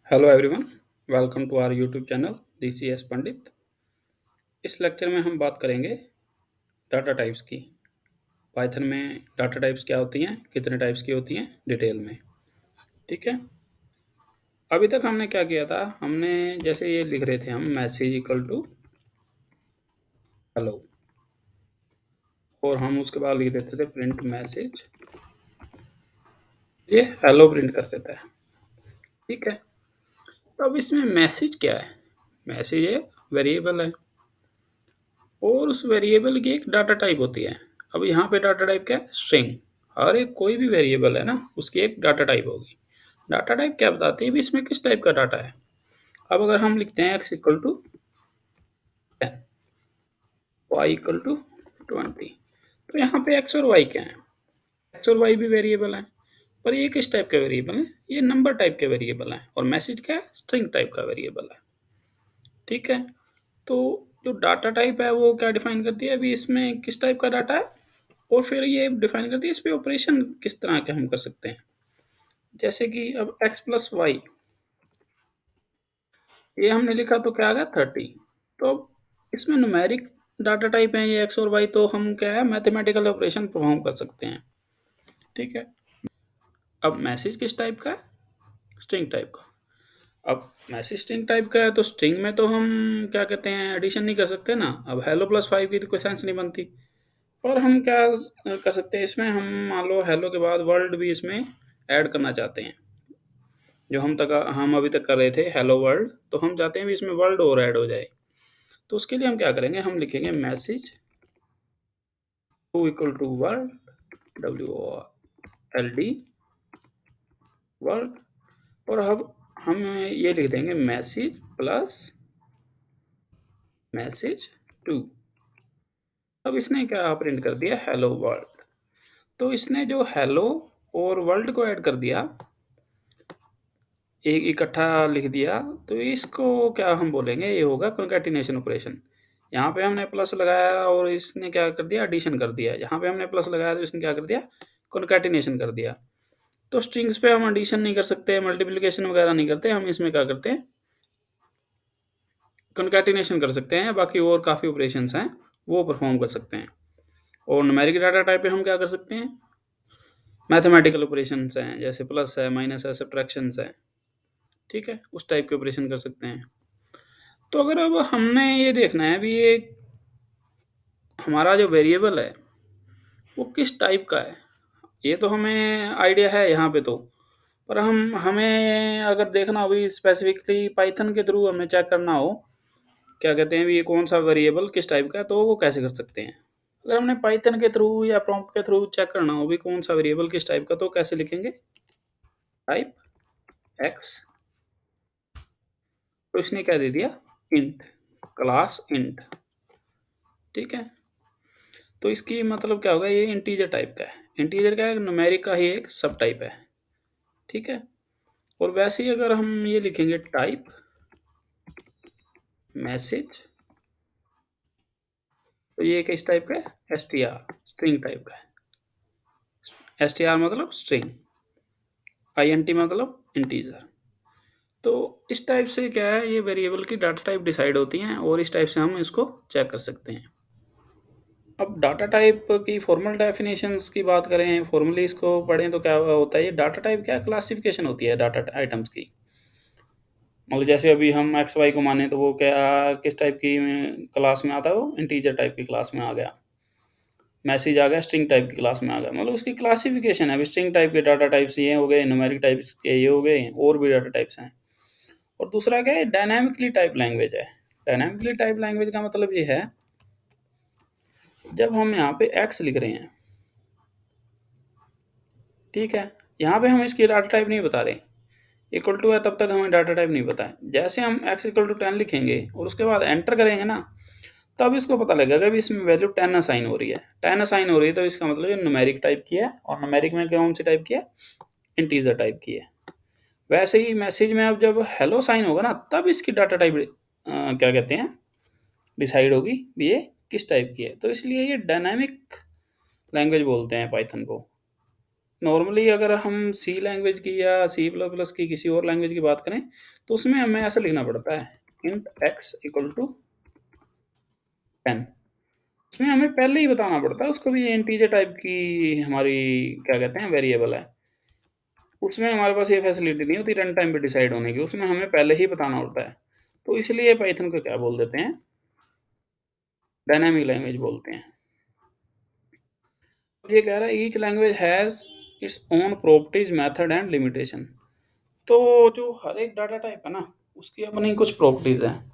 Hello everyone, welcome to our YouTube channel this is Pandit. इस lecture में हम बात करेंगे डाटा टाइप्स की। पाइथन में डाटा टाइप्स क्या होती हैं, कितने टाइप्स की होती हैं, डिटेल में। ठीक है। अभी तक हमने क्या किया था, हमने जैसे ये लिख रहे थे हम मैसेज इक्वल टू हेलो, और हम उसके बाद लिख देते थे प्रिंट मैसेज। ये हेलो प्रिंट कर देता है। ठीक है। तो अब इसमें मैसेज क्या है? मैसेज एक वेरिएबल है और उस वेरिएबल की एक डाटा टाइप होती है। अब यहाँ पे डाटा टाइप क्या है? स्ट्रिंग। हर एक कोई भी वेरिएबल है ना, उसकी एक डाटा टाइप होगी। डाटा टाइप क्या बताती है भी इसमें किस टाइप का डाटा है। अब अगर हम लिखते हैं x equal to 10, y equal to 20, तो यहाँ पे x और y क्या है? x और y भी वेरिएबल है, पर ये किस टाइप का वेरिएबल है? ये नंबर टाइप के वेरिएबल है। और मैसेज क्या है? स्ट्रिंग टाइप का वेरिएबल है। ठीक है। तो जो डाटा टाइप है वो क्या डिफाइन करती है अभी इसमें किस टाइप का डाटा है, और फिर ये डिफाइन करती है इस पे ऑपरेशन किस तरह के हम कर सकते हैं। जैसे कि अब x प्लस वाई, ये हमने लिखा तो क्या आ गया 30। तो अब इसमें न्यूमेरिक डाटा टाइप है ये x और y, तो हम क्या है मैथमेटिकल ऑपरेशन परफॉर्म कर सकते हैं। ठीक है। अब मैसेज किस टाइप का है? स्ट्रिंग टाइप का। अब मैसेज स्ट्रिंग टाइप का है तो स्ट्रिंग में तो हम क्या कहते हैं एडिशन नहीं कर सकते ना। अब हेलो प्लस 5 की तो कोई सेंस नहीं बनती। और हम क्या कर सकते हैं इसमें, हम मान लो हेलो के बाद वर्ल्ड भी इसमें ऐड करना चाहते हैं। जो हम अभी तक कर रहे थे हेलो वर्ल्ड, तो हम चाहते हैं भी इसमें वर्ल्ड और ऐड हो जाए। तो उसके लिए हम क्या करेंगे, हम लिखेंगे message to equal to world, WORLD world. और अब हम ये लिख देंगे मैसेज प्लस मैसेज टू। अब इसने क्या प्रिंट कर दिया, हेलो वर्ल्ड। तो इसने जो हेलो और वर्ल्ड को ऐड कर दिया, एक इकट्ठा लिख दिया, तो इसको क्या हम बोलेंगे, ये होगा कॉन्कैटिनेशन ऑपरेशन। यहाँ पे हमने प्लस लगाया और इसने क्या कर दिया, एडिशन कर दिया। यहाँ पे हमने प्लस लगाया तो इसने क्या कर दिया, कॉन्कैटिनेशन कर दिया। तो स्ट्रिंग्स पे हम एडिशन नहीं कर सकते, मल्टीप्लिकेशन वगैरह नहीं करते, हम इसमें क्या करते हैं कॉन्कैटिनेशन कर सकते हैं। बाकी और काफ़ी ऑपरेशंस हैं वो परफॉर्म कर सकते हैं। और न्यूमेरिक डाटा टाइप पे हम क्या कर सकते हैं, मैथमेटिकल ऑपरेशंस हैं, जैसे प्लस है, माइनस है, सब्ट्रैक्शंस है। ठीक है, उस टाइप के ऑपरेशन कर सकते हैं। तो अगर अब हमने ये देखना है भी ये हमारा जो वेरिएबल है वो किस टाइप का है, ये तो हमें आइडिया है यहाँ पे तो। पर हमें अगर देखना हो भी स्पेसिफिकली पाइथन के थ्रू हमें चेक करना हो, क्या कहते हैं भी ये कौन सा वेरिएबल किस टाइप का है, तो वो कैसे कर सकते हैं। अगर हमने पाइथन के थ्रू या प्रॉम्प्ट के थ्रू चेक करना हो भी कौन सा वेरिएबल किस टाइप का, तो कैसे लिखेंगे, टाइप एक्स। तो इसने क्या दे दिया, इंट, क्लास इंट। ठीक है। तो इसकी मतलब क्या होगा, ये इंटीजर टाइप का है। इंटीजर क्या है, न्यूमेरिक का ही एक सब टाइप है। ठीक है। और वैसे ही अगर हम ये लिखेंगे टाइप मैसेज, तो ये किस टाइप का है, STR, स्ट्रिंग टाइप का है। STR मतलब स्ट्रिंग, INT मतलब इंटीजर। तो इस टाइप से क्या है, ये वेरिएबल की डाटा टाइप डिसाइड होती हैं और इस टाइप से हम इसको चेक कर सकते हैं। अब डाटा टाइप की फॉर्मल डेफिनेशंस की बात करें, फॉर्मली इसको पढ़ें तो क्या होता है, ये डाटा टाइप क्या क्लासिफिकेशन होती है डाटा आइटम्स की। मतलब जैसे अभी हम एक्स वाई को माने तो वो क्या किस टाइप की क्लास में आता है, वो इंटीजर टाइप की क्लास में आ गया। मैसेज आ गया स्ट्रिंग टाइप की क्लास में आ गया। मतलब उसकी क्लासिफिकेशन है, अभी स्ट्रिंग टाइप के डाटा टाइप्स ये हो गए, न्यूमेरिक टाइप्स के ये हो गए, और भी डाटा टाइप्स हैं। और दूसरा क्या है, डायनामिकली टाइप लैंग्वेज है। डायनामिकली टाइप लैंग्वेज का मतलब ये है, जब हम यहाँ पे एक्स लिख रहे हैं, ठीक है, यहाँ पे हम इसकी डाटा टाइप नहीं बता रहे, इक्वल टू है तब तक हमें डाटा टाइप नहीं पता है। जैसे हम x इक्वल टू 10 लिखेंगे और उसके बाद एंटर करेंगे ना, तब इसको पता लगेगा कि इसमें वैल्यू 10 असाइन हो रही है। 10 असाइन हो रही है तो इसका मतलब ये न्यूमेरिक टाइप की है, और न्यूमेरिक में कौन सी टाइप की है, इंटीजर टाइप की है। वैसे ही मैसेज में अब जब हेलो साइन होगा ना, तब इसकी डाटा टाइप क्या कहते हैं डिसाइड होगी भी ये किस टाइप की है। तो इसलिए ये डायनामिक लैंग्वेज बोलते हैं पाइथन को। नॉर्मली अगर हम सी लैंग्वेज की या सी प्लस प्लस की किसी और लैंग्वेज की बात करें, तो उसमें हमें ऐसा लिखना पड़ता है, इंट एक्स इक्वल टू 10। उसमें हमें पहले ही बताना पड़ता है उसको भी, ये इंटीजर टाइप की हमारी क्या कहते हैं वेरिएबल है। उसमें हमारे पास ये फैसिलिटी नहीं होती रन टाइम पे डिसाइड होने की, उसमें हमें पहले ही बताना होता है। तो इसलिए पाइथन को क्या बोल देते हैं, डायनामिक लैंग्वेज बोलते हैं। ये कह रहा है each language has its own properties method and limitation. तो जो हर एक डाटा टाइप है ना, उसकी अपनी कुछ प्रॉपर्टीज हैं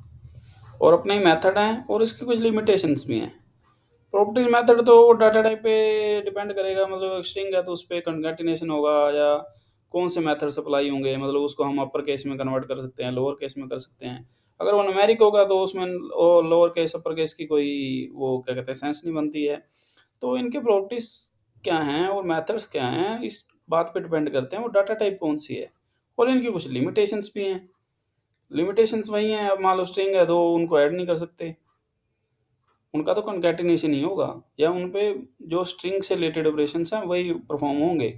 और अपने मेथड हैं और इसकी कुछ लिमिटेशंस भी हैं। प्रॉपर्टीज मेथड तो डाटा टाइप पे डिपेंड करेगा, मतलब स्ट्रिंग है तो उस पर कंकैटिनेशन होगा या कौन से मेथड सप्लाई होंगे, मतलब उसको हम अपर केस में कन्वर्ट कर सकते हैं, लोअर केस में कर सकते हैं। अगर वो न्यूमेरिक होगा तो उसमें लोअर केस अपर केस की कोई वो क्या कहते हैं सेंस नहीं बनती है। तो इनके प्रॉपर्टीज क्या हैं और मेथड्स क्या हैं, इस बात पे डिपेंड करते हैं वो डाटा टाइप कौन सी है। और इनकी कुछ लिमिटेशंस भी हैं। लिमिटेशंस वही हैं, अब मान लो स्ट्रिंग है तो उनको ऐड नहीं कर सकते, उनका तो कंकैटिनेशन ही होगा, या उन पे जो स्ट्रिंग से रिलेटेड ऑपरेशंस हैं वही परफॉर्म होंगे।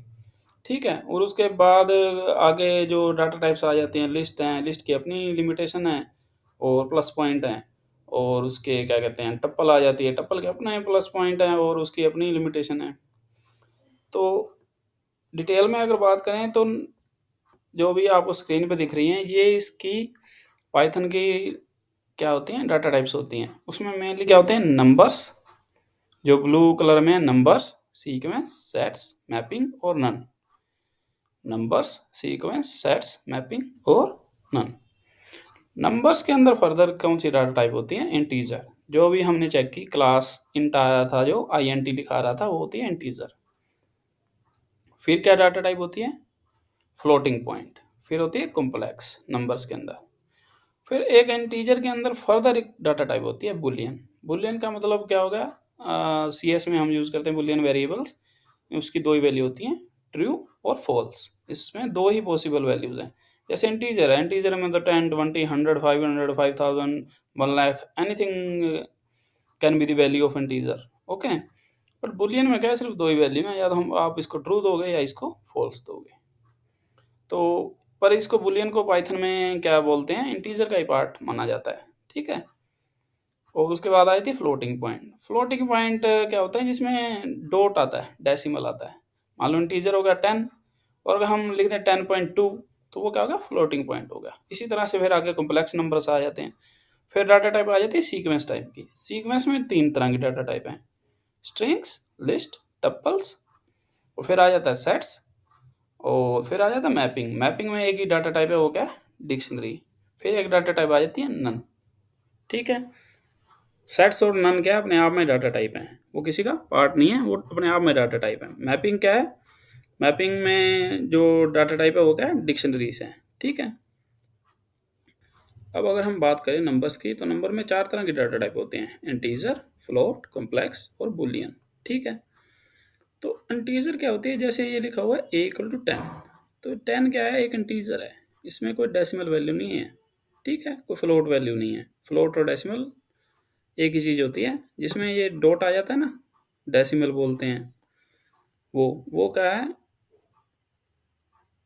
ठीक है, और उसके बाद आगे जो डाटा टाइप्स आ जाते हैं, लिस्ट हैं, लिस्ट की अपनी लिमिटेशन है और प्लस पॉइंट हैं। और उसके क्या कहते हैं टप्पल आ जाती है, टप्पल के अपने प्लस पॉइंट हैं और उसकी अपनी लिमिटेशन है। तो डिटेल में अगर बात करें तो जो भी आपको स्क्रीन पे दिख रही हैं ये इसकी पाइथन की क्या होती हैं डाटा टाइप्स होती हैं। उसमें मेनली क्या होते हैं नंबर्स, जो ब्लू कलर में नंबर्स, सीक्वेंस, सेट्स, मैपिंग और none. Numbers, sequence, sets, mapping और नन। नंबर्स के अंदर फर्दर कौन सी डाटा टाइप होती है, इंटीजर। जो भी हमने चेक की क्लास इंट आया था, जो INT लिखा रहा था, वो होती है इंटीजर। फिर क्या डाटा टाइप होती है, फ्लोटिंग पॉइंट। फिर होती है कॉम्प्लेक्स नंबर्स के अंदर। फिर एक इंटीजर के अंदर फर्दर एक डाटा टाइप होती है बुलियन। बुलियन का मतलब क्या होगा, CS में हम यूज़ करते हैं बुलियन वेरिएबल्स। उसकी दो ही वैल्यू होती हैं, ट्रू और फॉल्स। इसमें दो ही पॉसिबल वैल्यूज हैं। जैसे इंटीजर है, इंटीजर में तो 10, 20, 100, 500, 5000, 1 lakh, anything can be the value of integer. Okay, but Boolean में क्या है, सिर्फ दो ही वैल्यू है, या तो हम आप इसको ट्रू दोगे या इसको फॉल्स दोगे। तो पर इसको बुलियन को पाइथन में क्या बोलते हैं, इंटीजर का ही पार्ट माना जाता है। ठीक है, और उसके बाद आई थी फ्लोटिंग पॉइंट। फ्लोटिंग पॉइंट क्या होता है, जिसमें डॉट आता है, डेसिमल आता है। मान लो इंटीजर होगा 10 और अगर हम लिख दें 10.2 तो वो क्या होगा, फ्लोटिंग पॉइंट होगा। इसी तरह से फिर आगे कॉम्प्लेक्स नंबर्स आ जाते हैं। फिर डाटा टाइप आ जाती है सीक्वेंस टाइप की। सीक्वेंस में 3 तरह की डाटा टाइप हैं, स्ट्रिंग्स, लिस्ट, टप्पल्स। और फिर आ जाता है सेट्स और फिर आ जाता है मैपिंग। मैपिंग में एक ही डाटा टाइप है, वो क्या है, डिक्शनरी। फिर एक डाटा टाइप आ जाती है नन। ठीक है, सेट्स और नन क्या है, अपने आप में डाटा टाइप है, वो किसी का पार्ट नहीं है, वो अपने आप में डाटा टाइप है। मैपिंग क्या है, मैपिंग में जो डाटा टाइप है वो क्या है, डिक्शनरीज है। ठीक है, अब अगर हम बात करें नंबर्स की, तो नंबर में 4 तरह के डाटा टाइप होते हैं, इंटीजर, फ्लोट, कॉम्प्लेक्स और बुलियन। ठीक है, तो इंटीजर क्या होती है, जैसे ये लिखा हुआ है A = 10। तो 10 क्या है, एक इंटीजर है, इसमें कोई डेसिमल वैल्यू नहीं है। ठीक है, कोई फ्लोट वैल्यू नहीं है। फ्लोट और डेसिमल एक ही चीज़ होती है। जिसमें ये डॉट आ जाता है ना, डेसिमल बोलते हैं, वो क्या है,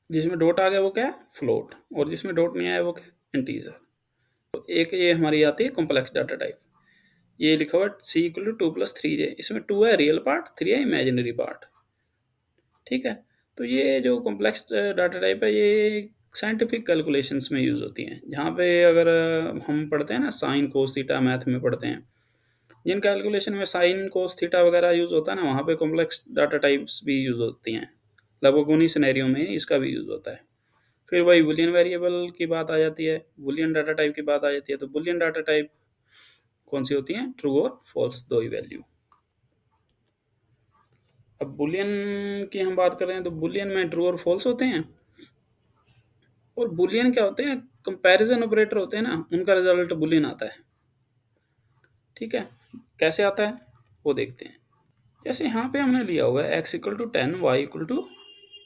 जिसमें डॉट आ गया वो क्या है, फ्लोट। और जिसमें डॉट नहीं आया वो क्या है, इंटीजर। तो एक ये हमारी आती है कॉम्प्लेक्स डाटा टाइप। ये लिखा हुआ है C = 2 + 3J। इसमें 2 है रियल पार्ट, 3 है इमेजिनरी पार्ट। ठीक है, तो ये जो कॉम्प्लेक्स डाटा टाइप है ये साइंटिफिक कैलकुलेशंस में यूज़ होती हैं। जहाँ पे अगर हम पढ़ते हैं ना साइन कोस थीटा, मैथ में पढ़ते हैं, जिन कैलकुलेशन में साइन कोस थीटा वगैरह यूज़ होता है ना, वहाँ पे कॉम्प्लेक्स डाटा टाइप्स भी यूज़ होती हैं। लगभग उन्हीं सिनेरियो में इसका भी यूज़ होता है। फिर वही बुलियन वेरिएबल की बात आ जाती है, बुलियन डाटा टाइप की बात आ जाती है। तो बुलियन डाटा टाइप कौन सी होती हैं, ट्रू और फॉल्स, दो ही वैल्यू। अब बुलियन की हम बात कर रहे हैं, तो बुलियन में ट्रू और फॉल्स होते हैं। और बुलियन क्या होते हैं, कंपैरिजन ऑपरेटर होते हैं ना, उनका रिजल्ट बुलियन आता है। ठीक है, कैसे आता है वो देखते हैं। जैसे यहाँ पे हमने लिया हुआ है x = 10, y =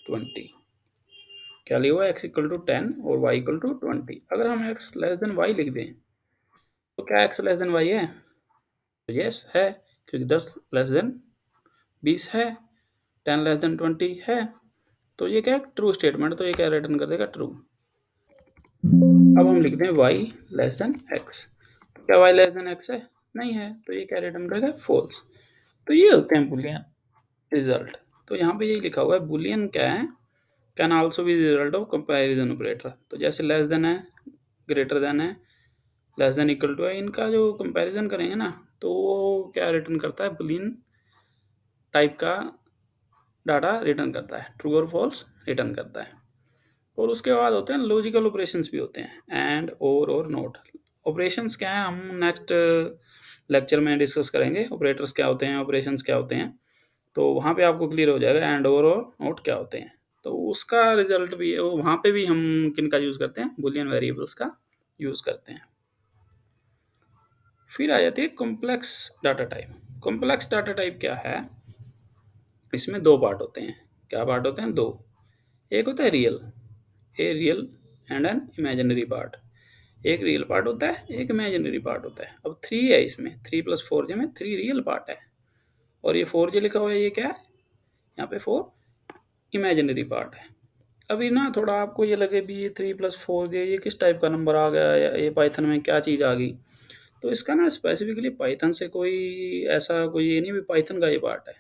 20। क्या लिया हुआ है, x = 10 और y = 20। अगर हम x y लिख दें तो क्या x y है, तो यस है, क्योंकि 10 <20 है, 10 <20 है। तो ये क्या है, ट्रू स्टेटमेंट, तो ये क्या रिटर्न कर देगा, ट्रू। अब हम लिखते हैं y लेस देन x। क्या y लेस देन x है, नहीं है, तो ये क्या रिटर्न करेगा, फॉल्स। तो ये होते हैं बुलियन रिजल्ट। तो यहाँ पे यही लिखा हुआ है, बुलियन क्या है, can also be result of comparison operator. तो जैसे लेस देन है, ग्रेटर देन है, लेस देन इक्वल टू है, इनका जो कंपैरिजन करेंगे ना, तो वो क्या रिटर्न करता है, बुलियन टाइप का डाटा रिटर्न करता है, ट्रू और फॉल्स रिटर्न करता है। और उसके बाद होते हैं लॉजिकल ऑपरेशंस भी होते हैं, एंड और नोट। ऑपरेशंस क्या है, हम नेक्स्ट लेक्चर में डिस्कस करेंगे, ऑपरेटर्स क्या होते हैं, ऑपरेशंस क्या होते हैं। तो वहाँ पे आपको क्लियर हो जाएगा एंड और नोट क्या होते हैं। तो उसका रिजल्ट भी है, वहाँ पे भी हम किन का यूज़ करते हैं, बुलियन वेरिएबल्स का यूज़ करते हैं। फिर आ जाती है complex data type. Complex data type क्या है, इसमें दो पार्ट होते हैं। क्या पार्ट होते हैं, दो। एक होता है real, a real and an imaginary part. एक रियल पार्ट होता है, एक इमेजिनरी पार्ट होता है। अब थ्री है इसमें, 3+4 में थ्री रियल पार्ट है, और ये 4 लिखा हुआ है, ये क्या है, यहाँ पे 4 इमेजिनरी पार्ट है। अभी ना थोड़ा आपको ये लगे भी ये 3+4 ये किस टाइप का नंबर आ गया, या ये पाइथन में क्या चीज़ आ गई। तो इसका ना स्पेसिफिकली पाइथन से कोई ऐसा कोई ये नहीं भी पाइथन का ये पार्ट है।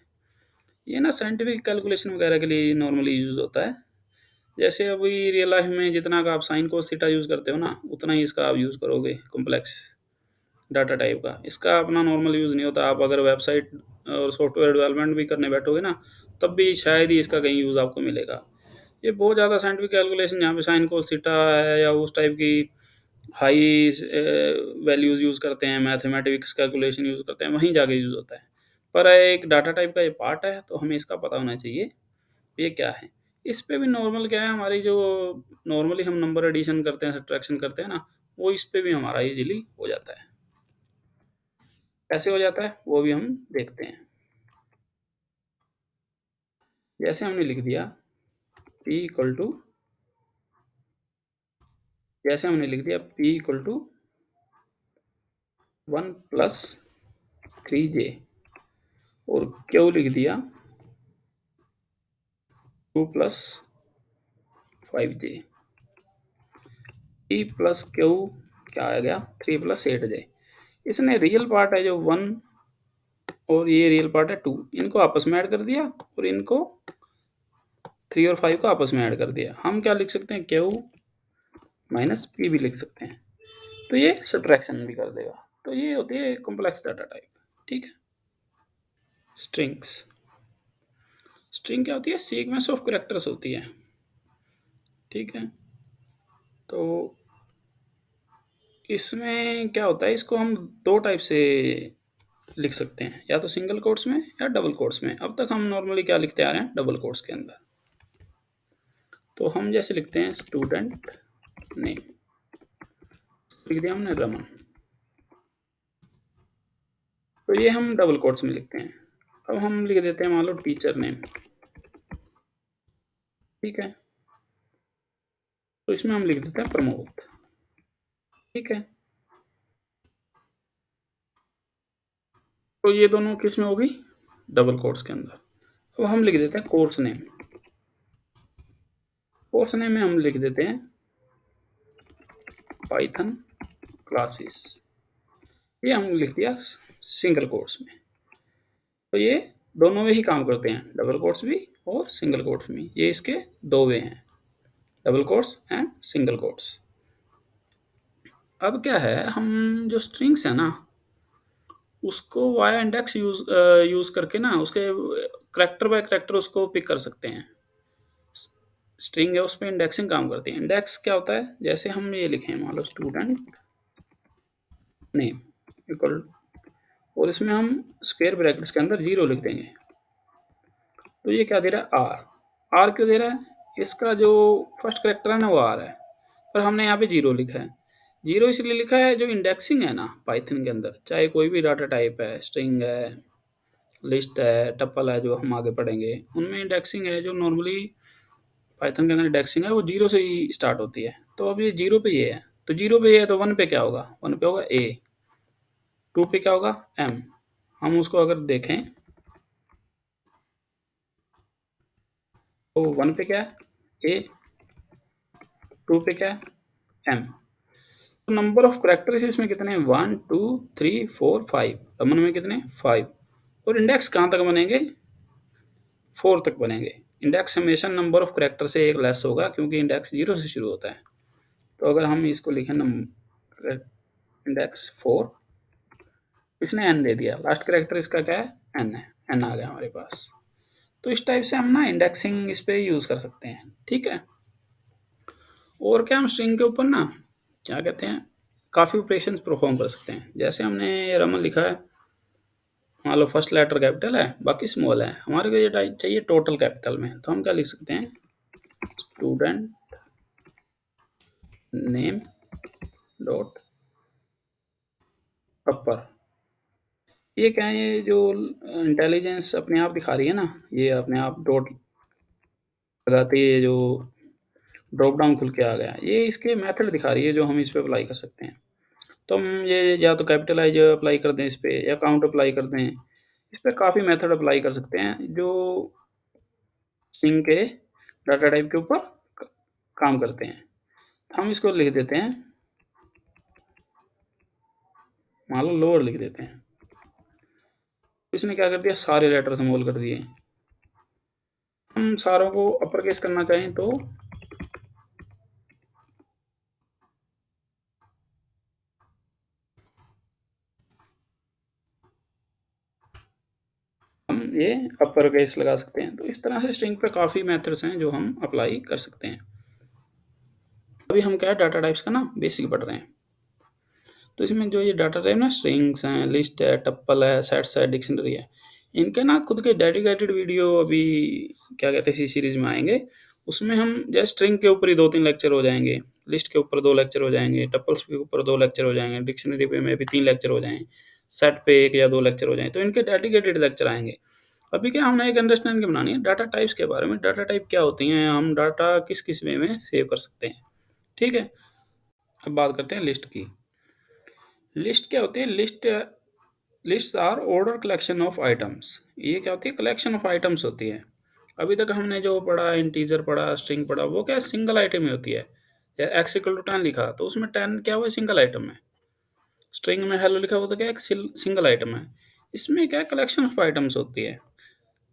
ये ना साइंटिफिक कैलकुलेशन वगैरह के लिए नॉर्मली यूज होता है। जैसे अभी रियल लाइफ में जितना का आप साइन कोस थीटा यूज़ करते हो ना, उतना ही इसका आप यूज़ करोगे कॉम्प्लेक्स डाटा टाइप का। इसका अपना नॉर्मल यूज़ नहीं होता। आप अगर वेबसाइट और सॉफ्टवेयर डेवलपमेंट भी करने बैठोगे ना, तब भी शायद ही इसका कहीं यूज़ आपको मिलेगा। ये बहुत ज़्यादा साइंटिफिक कैलकुलेशन जहाँ पे साइन कोस थीटा है या उस टाइप की हाई वैल्यूज़ यूज़ करते हैं, मैथमेटिक्स कैलकुलेशन यूज़ करते हैं, वहीं जाके यूज़ होता है। पर एक डाटा टाइप का ये पार्ट है, तो हमें इसका पता होना चाहिए ये क्या है। इस पे भी नॉर्मल क्या है, हमारी जो नॉर्मली हम नंबर एडिशन करते हैं, सब्ट्रैक्शन करते हैं ना, वो इस पे भी हमारा इजीली हो जाता है। कैसे हो जाता है वो भी हम देखते हैं। जैसे हमने लिख दिया p इक्वल टू, जैसे हमने लिख दिया p इक्वल टू 1+3j, और q लिख दिया 2+5j, p प्लस क्यू क्या आ गया, 3+8j। इसने रियल पार्ट है जो 1, और ये रियल पार्ट है 2, इनको आपस में ऐड कर दिया, और इनको 3 और 5 को आपस में ऐड कर दिया। हम क्या लिख सकते हैं, क्यू माइनस पी भी लिख सकते हैं, तो ये सब्ट्रैक्शन भी कर देगा। तो ये होती है कॉम्प्लेक्स डाटा टाइप। ठीक है। स्ट्रिंग्स, स्ट्रिंग क्या होती है, सीक्वेंस ऑफ कैरेक्टर्स होती है। ठीक है। तो इसमें क्या होता है, इसको हम दो टाइप से लिख सकते हैं, या तो सिंगल कोट्स में या डबल कोट्स में। अब तक हम नॉर्मली क्या लिखते आ रहे हैं, डबल कोट्स के अंदर। तो हम जैसे लिखते हैं स्टूडेंट नेम, लिख दिया हमने रमन, तो ये हम डबल कोट्स में लिखते हैं। अब हम लिख देते हैं मान लो टीचर नेम। ठीक है। तो इसमें हम लिख देते हैं प्रमोद। ठीक है। तो ये दोनों किस में होगी, डबल कोट्स के अंदर। अब हम लिख देते हैं कोर्स नेम। कोर्स नेम में हम लिख देते हैं पाइथन क्लासेस। ये हम लिख दिया सिंगल कोट्स में। तो ये दोनों में ही काम करते हैं, डबल कोट्स भी और सिंगल कोट्स में। ये इसके दो वे हैं, double quotes and single quotes. अब क्या है, हम जो स्ट्रिंग्स है ना, उसको वाया इंडेक्स यूज करके ना, उसके करेक्टर बाय करेक्टर उसको पिक कर सकते हैं। स्ट्रिंग है, उस पर इंडेक्सिंग काम करती है। इंडेक्स क्या होता है, जैसे हम ये लिखें मान लो स्टूडेंट नेम इक्वल, और इसमें हम स्क्वायर ब्रैकेट्स के अंदर 0 लिख देंगे। तो ये क्या दे रहा है, आर। आर क्यों दे रहा है, इसका जो फर्स्ट करेक्टर है ना वो आर है, पर हमने यहाँ पे 0 लिखा है। 0 इसलिए लिखा है, जो इंडेक्सिंग है ना पाइथन के अंदर, चाहे कोई भी डाटा टाइप है, स्ट्रिंग है, लिस्ट है, टप्पल है, जो हम आगे पढ़ेंगे, उनमें इंडेक्सिंग है, जो नॉर्मली पाइथन के अंदर इंडेक्सिंग है, वो 0 से ही स्टार्ट होती है। तो अब ये 0 पे ये है, तो 0 पे ये है, तो 1 पे क्या होगा, 1 पे होगा ए, 2 पे क्या होगा एम। हम उसको अगर देखें, तो 1 पे क्या है ए, 2 पे क्या है एम। तो नंबर ऑफ कैरेक्टर्स इसमें कितने हैं 1 2 3 4 5। रमन में कितने 5। और इंडेक्स कहाँ तक बनेंगे 4 तक बनेंगे। इंडेक्स हमेशा नंबर ऑफ कैरेक्टर से एक लेस होगा क्योंकि इंडेक्स 0 से शुरू होता है। तो अगर हम इसको लिखें नंबर इंडेक्स 4, इसने एन दे दिया, लास्ट कैरेक्टर इसका क्या है एन है, एन आ गया हमारे पास। तो इस टाइप से हम ना इंडेक्सिंग इस पे यूज कर सकते हैं। ठीक है। और क्या हम स्ट्रिंग के ऊपर ना क्या कहते हैं काफ़ी ऑपरेशंस परफॉर्म कर सकते हैं। जैसे हमने रमन लिखा है, मान लो फर्स्ट लेटर कैपिटल है बाकी स्मॉल है, हमारे को ये चाहिए टोटल कैपिटल में, तो हम क्या लिख सकते हैं स्टूडेंट नेम डॉट अपर। ये क्या है, ये जो इंटेलिजेंस अपने आप दिखा रही है ना, ये अपने आप डॉट लगाते ही ये जो ड्रॉप डाउन खुल के आ गया, ये इसके मेथड दिखा रही है जो हम इस पे अप्लाई कर सकते हैं। तो हम ये या तो कैपिटलाइज अप्लाई कर दें इस पे, या काउंट अप्लाई कर दें, इस पे काफ़ी मेथड अप्लाई कर सकते हैं जो स्ट्रिंग के डाटा टाइप के ऊपर काम करते हैं। हम इसको लिख देते हैं, मान लो लोअर लिख देते हैं, तो इसने क्या कर दिया सारे लेटर स्मॉल कर दिए। हम सारों को अपर केस करना चाहें तो हम ये अपर केस लगा सकते हैं। तो इस तरह से स्ट्रिंग पे काफ़ी मेथड्स हैं जो हम अप्लाई कर सकते हैं। अभी हम क्या है डाटा टाइप्स का ना बेसिक पढ़ रहे हैं। तो इसमें जो ये डाटा टाइप ना स्ट्रिंग्स हैं, लिस्ट है, टप्पल है, सेट्स है, डिक्शनरी है, इनके ना खुद के डेडिकेटेड वीडियो अभी क्या कहते हैं इसी सीरीज में आएंगे। उसमें हम जैसे स्ट्रिंग के ऊपर ही 2-3 लेक्चर हो जाएंगे, लिस्ट के ऊपर 2 लेक्चर हो जाएंगे, टप्पल्स के ऊपर 2 लेक्चर हो जाएंगे, डिक्शनरी पे में भी 3 लेक्चर हो जाएंगे, सेट पे 1 या 2 लेक्चर हो जाएंगे। तो इनके डेडिकेटेड लेक्चर आएंगे। अभी क्या हमने एक अंडरस्टैंडिंग बनानी है डाटा टाइप्स के बारे में, डाटा टाइप क्या होती हैं, हम डाटा किस किस वे में सेव कर सकते हैं। ठीक है। अब बात करते हैं लिस्ट की। लिस्ट क्या होती है, list are order collection of items. ये क्या होती है कलेक्शन ऑफ आइटम्स होती है। अभी तक हमने जो पढ़ा इंटीजर पढ़ा स्ट्रिंग पढ़ा वो क्या सिंगल आइटम ही होती है। या एक्स इक्वल टू 10 लिखा तो उसमें 10 क्या हुआ सिंगल आइटम है। स्ट्रिंग में हेलो लिखा हुआ तो क्या एक सिंगल आइटम है। इसमें क्या कलेक्शन ऑफ आइटम्स होती है।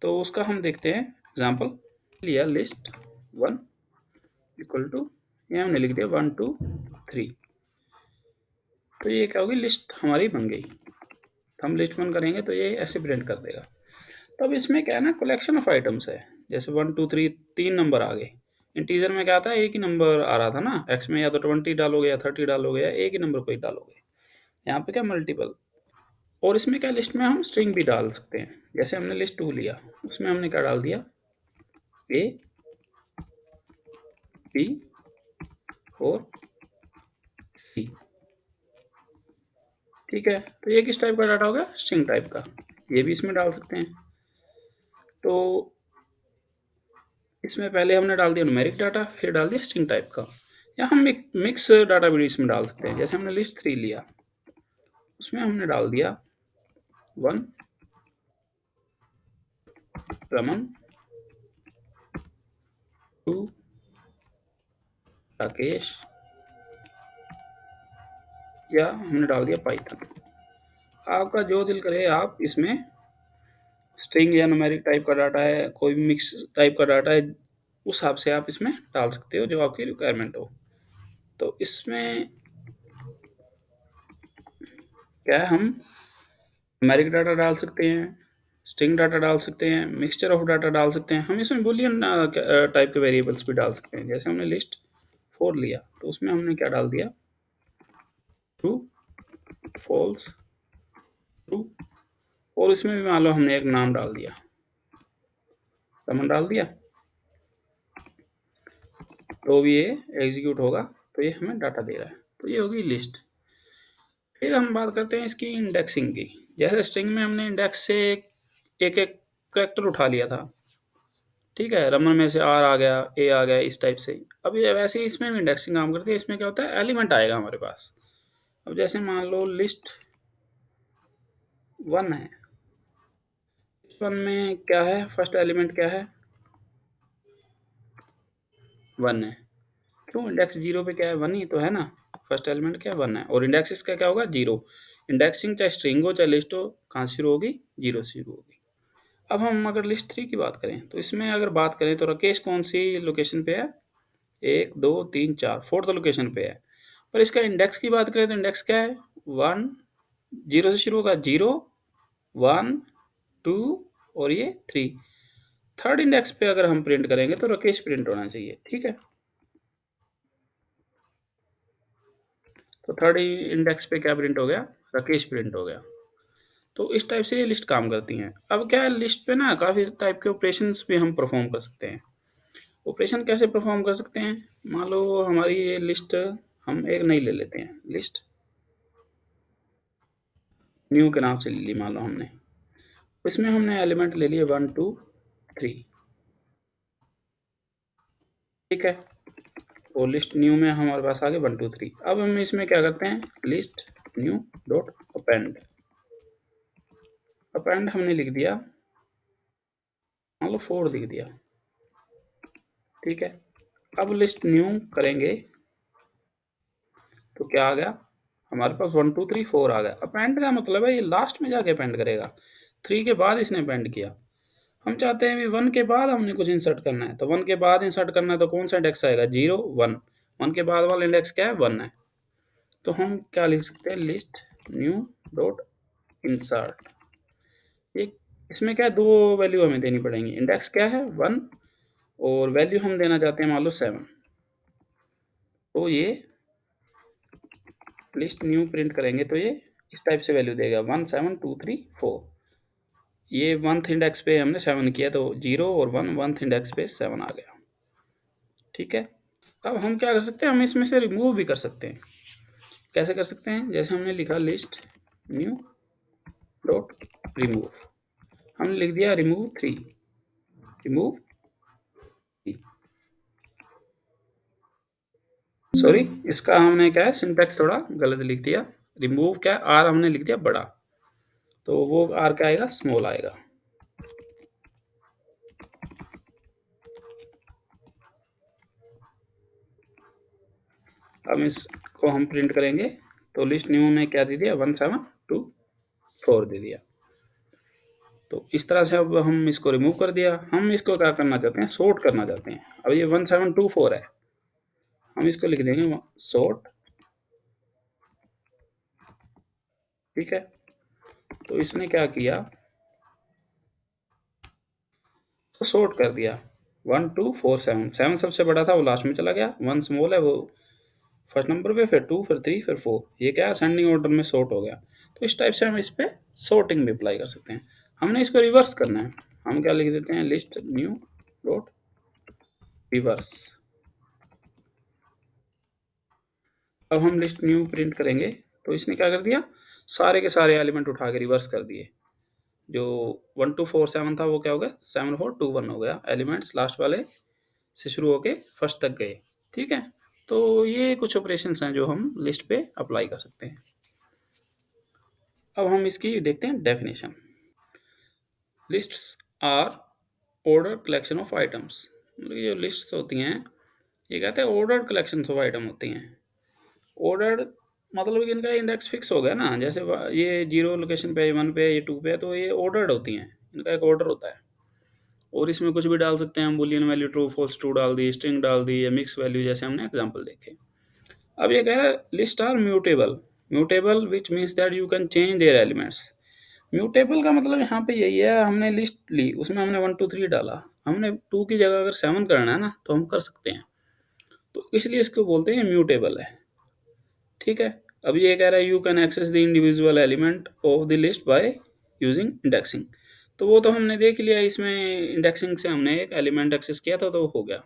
तो उसका हम देखते हैं एग्जाम्पल लिया, लिस्ट 1 इक्वल टू, ये हमने लिख दिया 1 2 3। तो ये क्या होगी लिस्ट हमारी बन गई। तो हम लिस्ट 1 करेंगे तो ये ऐसे प्रिंट कर देगा। तब इसमें क्या है ना कलेक्शन ऑफ आइटम्स है। जैसे 1 2 3 3 नंबर आ गए। इंटीजर में क्या आता है एक ही नंबर आ रहा था ना, एक्स में या तो 20 डालोगे या 30 डालोगे या एक ही नंबर को ही डालोगे। यहाँ पे क्या मल्टीपल। और इसमें क्या लिस्ट में हम स्ट्रिंग भी डाल सकते हैं। जैसे हमने लिस्ट 2 लिया उसमें हमने क्या डाल दिया ए बी और सी। ठीक है। तो ये किस टाइप का डाटा हो गया स्ट्रिंग टाइप का, ये भी इसमें डाल सकते हैं। तो इसमें पहले हमने डाल दिया न्यूमेरिक डाटा फिर डाल दिया स्ट्रिंग टाइप का, या हम मिक्स डाटा भी इसमें डाल सकते हैं। जैसे हमने लिस्ट 3 लिया उसमें हमने डाल दिया 1 रमन, 2 राकेश, या हमने डाल दिया पाइथन। आपका जो दिल करे आप इसमें स्ट्रिंग या न्यूमेरिक टाइप का डाटा है, कोई भी मिक्स टाइप का डाटा है, उस हिसाब से आप इसमें डाल सकते हो जो आपकी रिक्वायरमेंट हो। तो इसमें क्या है हम न्यूमेरिक डाटा डाल सकते हैं, स्ट्रिंग डाटा डाल सकते हैं, मिक्सचर ऑफ डाटा डाल सकते हैं। हम इसमें बुलियन टाइप के वेरिएबल्स भी डाल सकते हैं। जैसे हमने लिस्ट 4 लिया तो उसमें हमने क्या डाल दिया ट्रू फॉल्स ट्रू। और इसमें भी मान लो हमने एक नाम डाल दिया, रमन डाल दिया, तो भी ये एग्जीक्यूट होगा। तो ये हमें डाटा दे रहा है। तो ये होगी लिस्ट। फिर हम बात करते हैं इसकी इंडेक्सिंग की। जैसे स्ट्रिंग में हमने इंडेक्स से एक एक करेक्टर उठा लिया था, ठीक है, रमन में से आर आ गया, ए आ गया, इस टाइप से। अब ये वैसे ही इसमें भी इंडेक्सिंग काम करती है। इसमें क्या होता है एलिमेंट आएगा हमारे पास। अब जैसे मान लो लिस्ट 1 है, लिस्ट 1 में क्या है फर्स्ट एलिमेंट क्या है 1 है। क्यों? इंडेक्स 0 पे क्या है, 1 ही तो है ना, फर्स्ट एलिमेंट क्या है, 1 है, और इंडेक्स इसका क्या होगा, 0। इंडेक्सिंग चाहे स्ट्रिंग हो चाहे लिस्ट हो, कहाँ से शुरू होगी, 0 से शुरू होगी। अब हम अगर लिस्ट 3 की बात करें तो इसमें अगर बात करें तो राकेश कौन सी लोकेशन पे है, 1 2 3 4, फोर्थ लोकेशन पे है। पर इसका इंडेक्स की बात करें तो इंडेक्स क्या है, 1, 0 से शुरू होगा, 0 1 2 और ये 3। थर्ड इंडेक्स पे अगर हम प्रिंट करेंगे तो राकेश प्रिंट होना चाहिए, ठीक है। तो थर्ड इंडेक्स पे क्या प्रिंट हो गया, राकेश प्रिंट हो गया। तो इस टाइप से ये लिस्ट काम करती हैं। अब क्या है, लिस्ट पे ना काफ़ी टाइप के ऑपरेशंस भी हम परफॉर्म कर सकते हैं। ऑपरेशन कैसे परफॉर्म कर सकते हैं, मान लो हमारी ये लिस्ट हम एक नई ले लेते हैं, लिस्ट न्यू के नाम से ले ली मान लो हमने। इसमें हमने एलिमेंट ले लिए 1 2 3, ठीक है। और लिस्ट न्यू में हमारे पास आ गए 1 2 3। अब हम इसमें क्या करते हैं, list new dot append. Append हमने लिख दिया, मान लो 4 लिख दिया, ठीक है। अब लिस्ट न्यू करेंगे तो क्या आ गया, हमारे पास 1 2 3 4 आ गया। अपेंड का मतलब है ये लास्ट में जाके अपेंड करेगा, 3 के बाद इसने अपेंड किया। हम चाहते हैं भी 1 के बाद हमने कुछ इंसर्ट करना है, तो 1 के बाद इंसर्ट करना है तो कौन सा इंडेक्स आएगा, 0 1। 1 के बाद वाला इंडेक्स क्या है, 1 है। तो हम क्या लिख सकते हैं, लिस्ट न्यू डॉट इंसर्ट। ये इसमें क्या है, दो वैल्यू हमें देनी पड़ेंगी, इंडेक्स क्या है 1 और वैल्यू हम देना चाहते हैं मान लो 7। तो ये लिस्ट न्यू प्रिंट करेंगे तो ये इस टाइप से वैल्यू देगा 1 7 2 3 4। ये 1th इंडेक्स पे हमने 7 किया तो 0 और 1 1th इंडेक्स पे 7 आ गया, ठीक है। अब हम क्या कर सकते हैं, हम इसमें से रिमूव भी कर सकते हैं। कैसे कर सकते हैं, जैसे हमने लिखा लिस्ट न्यू डॉट रिमूव, हमने लिख दिया रिमूव 3, रिमूव, सॉरी इसका हमने क्या है सिंटैक्स थोड़ा गलत लिख दिया। रिमूव क्या है, आर हमने लिख दिया बड़ा, तो वो आर क्या आएगा, स्मॉल आएगा। अब इसको हम प्रिंट करेंगे तो लिस्ट न्यू में क्या दे दिया, 1 7 2 4 दे दिया। तो इस तरह से अब हम इसको रिमूव कर दिया। हम इसको क्या करना चाहते हैं, सॉर्ट करना चाहते हैं। अब ये 1 7 2 4 है, हम इसको लिख देंगे सॉर्ट, ठीक है। तो इसने क्या किया, तो सॉर्ट कर दिया 1 2 4 7, 7 सबसे बड़ा था वो लास्ट में चला गया, 1 स्मॉल है वो फर्स्ट नंबर पे, फिर 2 फिर 3 फिर 4, ये क्या असेंडिंग ऑर्डर में सॉर्ट हो गया। तो इस टाइप से हम इस पे सॉर्टिंग भी अप्लाई कर सकते हैं। हमने इसको रिवर्स करना है, हम क्या लिख देते हैं, लिस्ट न्यू डॉट रिवर्स। अब हम लिस्ट न्यू प्रिंट करेंगे तो इसने क्या कर दिया, सारे के सारे एलिमेंट उठा के रिवर्स कर दिए। जो 1 2 4 7 था वो क्या हो गया, 7 4 2 1 हो गया, एलिमेंट्स लास्ट वाले से शुरू होके फर्स्ट तक गए, ठीक है। तो ये कुछ ऑपरेशंस हैं जो हम लिस्ट पे अप्लाई कर सकते हैं। अब हम इसकी देखते हैं definition. Lists are order collection of items, मतलब ये जो लिस्ट्स होती हैं ये कहते हैं ऑर्डर कलेक्शन ऑफ आइटम होती हैं। ऑर्डर मतलब कि इनका इंडेक्स फिक्स हो गया ना, जैसे ये 0 लोकेशन पे, 1 पे, ये 2 पे है, तो ये ऑर्डर्ड होती हैं, इनका एक ऑर्डर होता है। और इसमें कुछ भी डाल सकते हैं हम, boolean value true false true डाल दी, स्ट्रिंग डाल दी, या मिक्स वैल्यू जैसे हमने एग्जांपल देखे। अब ये कह रहा है list are mutable, mutable which means that you can change their elements. Mutable का मतलब यहाँ पे यही है, हमने लिस्ट ली उसमें हमने 1 2 3 डाला, हमने 2 की जगह अगर 7 करना है ना तो हम कर सकते हैं, तो इसलिए इसको बोलते हैं म्यूटेबल है, ठीक है। अब ये कह रहा है you can access the individual element of the list by using indexing, तो वो तो हमने देख लिया, इसमें इंडेक्सिंग से हमने एक एलिमेंट एक्सेस किया था तो हो गया।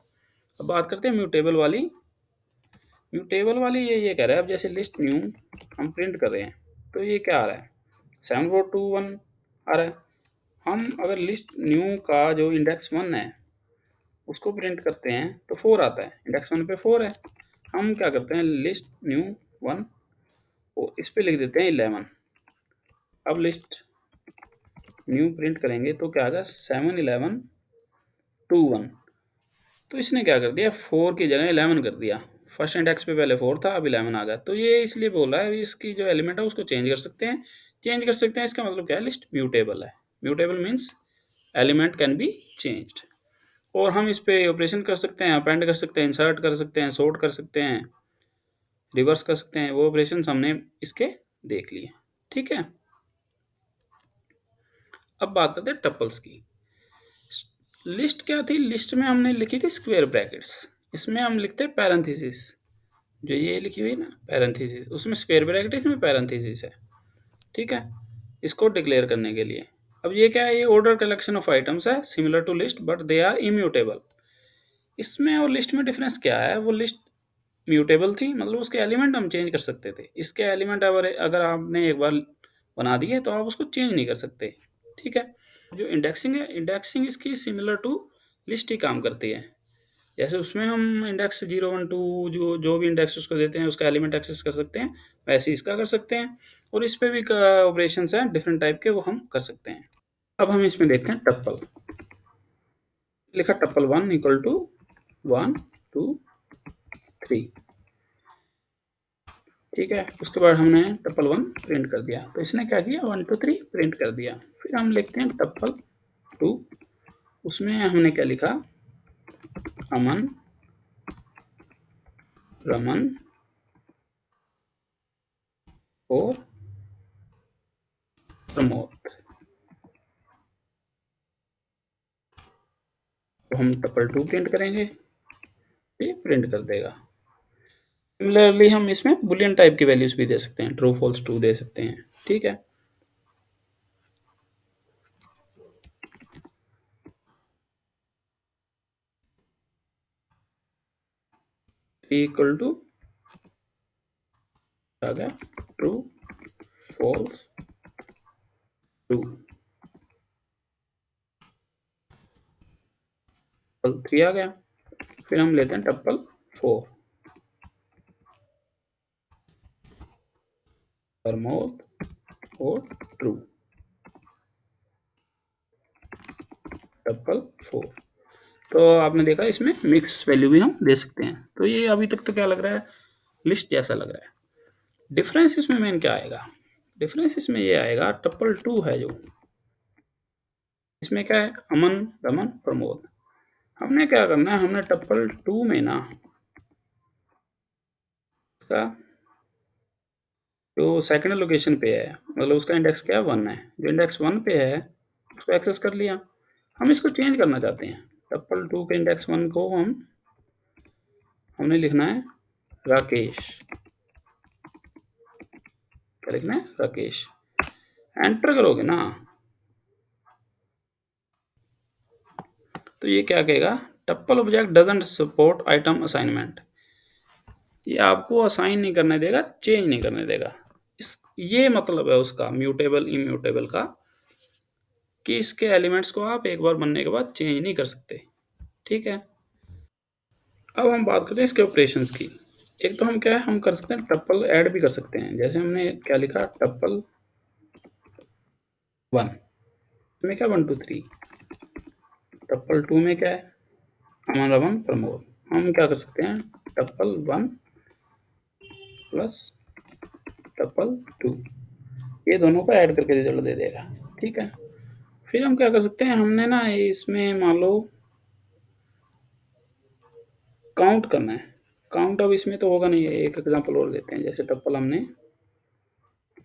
अब बात करते हैं म्यूटेबल वाली। म्यूटेबल वाली ये कह रहा है, अब जैसे लिस्ट न्यू हम प्रिंट कर रहे हैं तो ये क्या आ रहा है, 7 4 2 1 आ रहा है। हम अगर लिस्ट न्यू का जो इंडेक्स 1 है उसको प्रिंट करते हैं तो 4 आता है, इंडेक्स 1 पे 4 है। हम क्या करते हैं, लिस्ट न्यू 1 और इस पे लिख देते हैं 11। अब लिस्ट न्यू प्रिंट करेंगे तो क्या आएगा, 7 11 2 1। तो इसने क्या कर दिया, 4 की जगह 11 कर दिया। फर्स्ट इंडेक्स पे पहले 4 था, अब 11 आ गया। तो ये इसलिए बोल रहा है इसकी जो एलिमेंट है उसको चेंज कर सकते हैं। चेंज कर सकते हैं इसका मतलब क्या है, लिस्ट म्यूटेबल है। Mutable means element can be changed. और हम इस पे ऑपरेशन कर सकते हैं, अपेंड कर सकते हैं, इंसर्ट कर सकते हैं, सॉर्ट कर सकते हैं, रिवर्स कर सकते हैं। वो ऑपरेशन हमने इसके देख लिए। ठीक है, अब बात करते हैं टपल्स की। लिस्ट क्या थी, लिस्ट में हमने लिखी थी स्क्वायर ब्रैकेट्स, इसमें हम लिखते हैं पैरेंथेसिस। जो ये लिखी हुई है ना पैरेंथेसिस, उसमें स्क्वायर ब्रैकेट है, इसमें पैरेंथेसिस है। ठीक है, इसको डिक्लेयर करने के लिए। अब ये क्या है, ये ऑर्डर कलेक्शन ऑफ आइटम्स है similar to list but they are immutable. इसमें और लिस्ट में डिफरेंस क्या है, वो लिस्ट म्यूटेबल थी, मतलब उसके एलिमेंट हम चेंज कर सकते थे। इसके एलिमेंट अगर आपने एक बार बना दिए तो आप उसको चेंज नहीं कर सकते। ठीक है, जो इंडेक्सिंग है, इंडेक्सिंग इसकी सिमिलर टू लिस्ट ही काम करती है। जैसे उसमें हम इंडेक्स 0 1 2 जो जो भी इंडेक्स उसको देते हैं उसका एलिमेंट एक्सेस कर सकते हैं, वैसे इसका कर सकते हैं। और इस पे भी ऑपरेशंस हैं डिफरेंट टाइप के, वो हम कर सकते हैं। अब हम इसमें देखते हैं टप्पल। लिखा टप्पल 1 इक्वल टू 1 2 3। ठीक है, उसके बाद हमने टप्पल 1 प्रिंट कर दिया, तो इसने क्या किया 1 2 3 प्रिंट कर दिया। फिर हम लिखते हैं टप्पल 2, उसमें हमने क्या लिखा, अमन रमन और प्रमोद। तो हम टप्पल 2 प्रिंट करेंगे, ये प्रिंट कर देगा। सिमिलरली हम इसमें बुलियन टाइप की वैल्यूज भी दे सकते हैं, ट्रू फॉल्स ट्रू दे सकते हैं। ठीक है, इक्वल टू आ गया ट्रू फॉल्स ट्रू, 3 आ गया। फिर हम लेते हैं टप्पल 4, प्रमोद और ट्रू, टप्पल 4। तो आपने देखा इसमें मिक्स वैल्यू भी हम दे सकते हैं। तो ये अभी तक तो क्या लग रहा है, लिस्ट जैसा लग रहा है। डिफरेंस इसमें मेन क्या आएगा, डिफरेंस इसमें ये आएगा, टप्पल 2 है जो, इसमें क्या है अमन रमन प्रमोद। हमने क्या करना है, हमने टप्पल 2 में ना इसका जो सेकंड लोकेशन पे है, मतलब उसका इंडेक्स क्या है 1 है, जो इंडेक्स 1 पे है उसको एक्सेस कर लिया। हम इसको चेंज करना चाहते हैं, टप्पल 2 के इंडेक्स 1 को हमने लिखना है राकेश। क्या लिखना है, राकेश। एंटर करोगे ना तो ये क्या कहेगा, tuple object doesn't support item assignment. ये आपको असाइन नहीं करने देगा, चेंज नहीं करने देगा। इस ये मतलब है उसका म्यूटेबल इम्यूटेबल का, कि इसके एलिमेंट्स को आप एक बार बनने के बाद चेंज नहीं कर सकते। ठीक है, अब हम बात करते हैं इसके ऑपरेशंस की। एक तो हम क्या है, हम कर सकते हैं टप्पल ऐड भी कर सकते हैं। जैसे हमने क्या लिखा, टप्पल 1 में क्या 1 2 3, टप्पल 2 में क्या है अमन रमन प्रमोद। हम क्या कर सकते हैं, टप्पल 1 प्लस टप्पल 2, ये दोनों को ऐड करके रिजल्ट दे देगा। ठीक है, फिर हम क्या कर सकते हैं, हमने ना इसमें मान लो काउंट करना है। काउंट अब इसमें तो होगा नहीं है, एक एग्जांपल और देते हैं। जैसे टप्पल हमने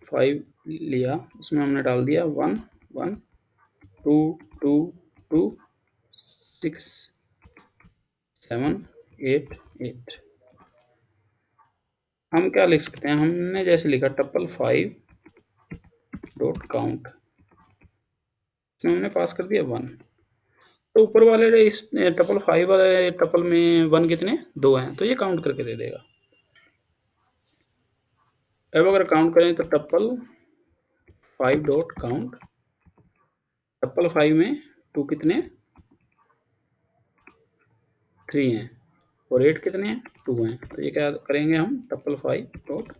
5 लिया, उसमें हमने डाल दिया 1 1 2 2 2 6 7 8 8। हम क्या लिख सकते हैं, हमने जैसे लिखा टप्पल 5 डॉट काउंट, इसमें हमने पास कर दिया 1। तो ऊपर वाले इस टप्पल 5 वाले टप्पल में 1 कितने 2 हैं, तो ये काउंट करके दे देगा। अब अगर काउंट करें तो टप्पल 5 डॉट काउंट, टप्पल 5 में 2 कितने 3 हैं और 8 कितने हैं 2 हैं। तो ये क्या करेंगे हम, टप्पल 5 डॉट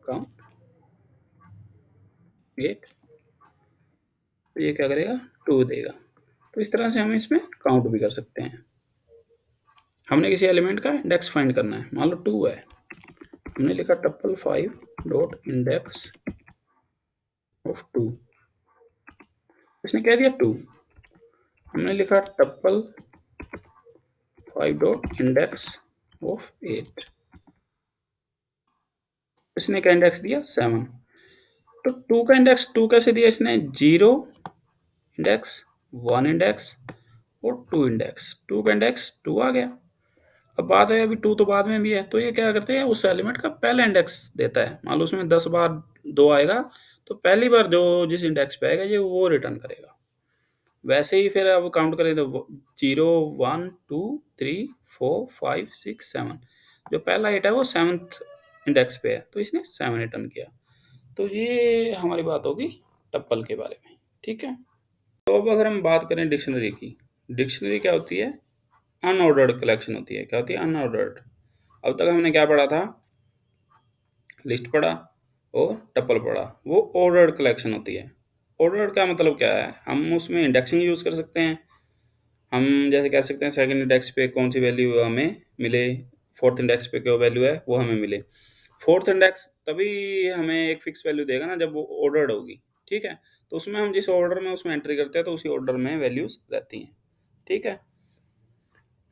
काउंट 8, तो ये क्या करेगा 2 देगा। तो इस तरह से हम इसमें काउंट भी कर सकते हैं। हमने किसी एलिमेंट का इंडेक्स फाइंड करना है, मान लो 2 है, हमने लिखा टप्पल 5 डॉट इंडेक्स ऑफ 2, इसने कह दिया 2। हमने लिखा टप्पल 5 डॉट इंडेक्स ऑफ 8, इसने क्या इंडेक्स दिया 7। तो 2 का इंडेक्स 2 कैसे दिया इसने, 0 इंडेक्स, 1 इंडेक्स और 2 इंडेक्स। 2 का इंडेक्स 2 आ गया। अब बात है अभी 2 तो बाद में भी है, तो ये क्या करते हैं, उस एलिमेंट का पहला इंडेक्स देता है। मान लो उसमें 10 बार 2 आएगा, तो पहली बार जो जिस इंडेक्स पे आएगा ये वो रिटर्न करेगा। वैसे ही फिर अब काउंट करें तो 0 1 2 3 4 5 6 7, जो पहला 8 है वो 7th इंडेक्स पे है, तो इसने 7 रिटर्न किया। तो ये हमारी बात होगी टप्पल के बारे में, ठीक है। तो अब अगर हम बात करें डिक्शनरी की, डिक्शनरी क्या होती है, अनऑर्डर्ड कलेक्शन होती है। क्या होती है, अनऑर्डर्ड। अब तक हमने क्या पढ़ा था, लिस्ट पढ़ा और टप्पल पढ़ा, वो ऑर्डर्ड कलेक्शन होती है। ऑर्डर्ड का मतलब क्या है, हम उसमें इंडेक्सिंग यूज़ कर सकते हैं। हम जैसे कह सकते हैं सेकंड इंडेक्स पे कौन सी वैल्यू हमें मिले, फोर्थ इंडेक्स पे क्या वैल्यू है वो हमें मिले। फोर्थ इंडेक्स तभी हमें एक फिक्स वैल्यू देगा ना जब वो ऑर्डर्ड होगी, ठीक है। तो उसमें हम जिस ऑर्डर में उसमें एंट्री करते हैं तो उसी ऑर्डर में वैल्यूज रहती हैं, ठीक है।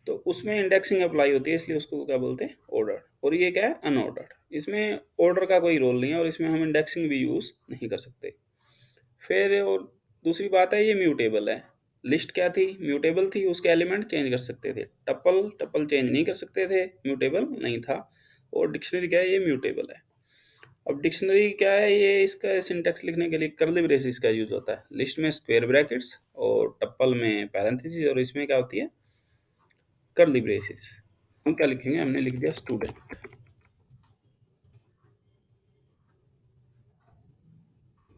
तो उसमें इंडेक्सिंग अप्लाई होती है, इसलिए उसको क्या बोलते हैं, ऑर्डर। और ये क्या है, अनऑर्डर्ड। इसमें ऑर्डर का कोई रोल नहीं है और इसमें हम इंडेक्सिंग भी यूज़ नहीं कर सकते। फिर और दूसरी बात है, ये म्यूटेबल है। लिस्ट क्या थी, म्यूटेबल थी, उसके एलिमेंट चेंज कर सकते थे। टप्पल टप्पल चेंज नहीं कर सकते थे, म्यूटेबल नहीं था। और डिक्शनरी क्या है, ये म्यूटेबल है। अब डिक्शनरी क्या है, ये इसका सिंटेक्स लिखने के लिए कर्ली ब्रेसिस का यूज होता है। लिस्ट में स्क्वायर ब्रैकेट्स और टप्पल में पैरेंथेसिस, और इसमें क्या होती है, कर्ली ब्रेसिस। हम क्या लिखेंगे, हमने लिख दिया स्टूडेंट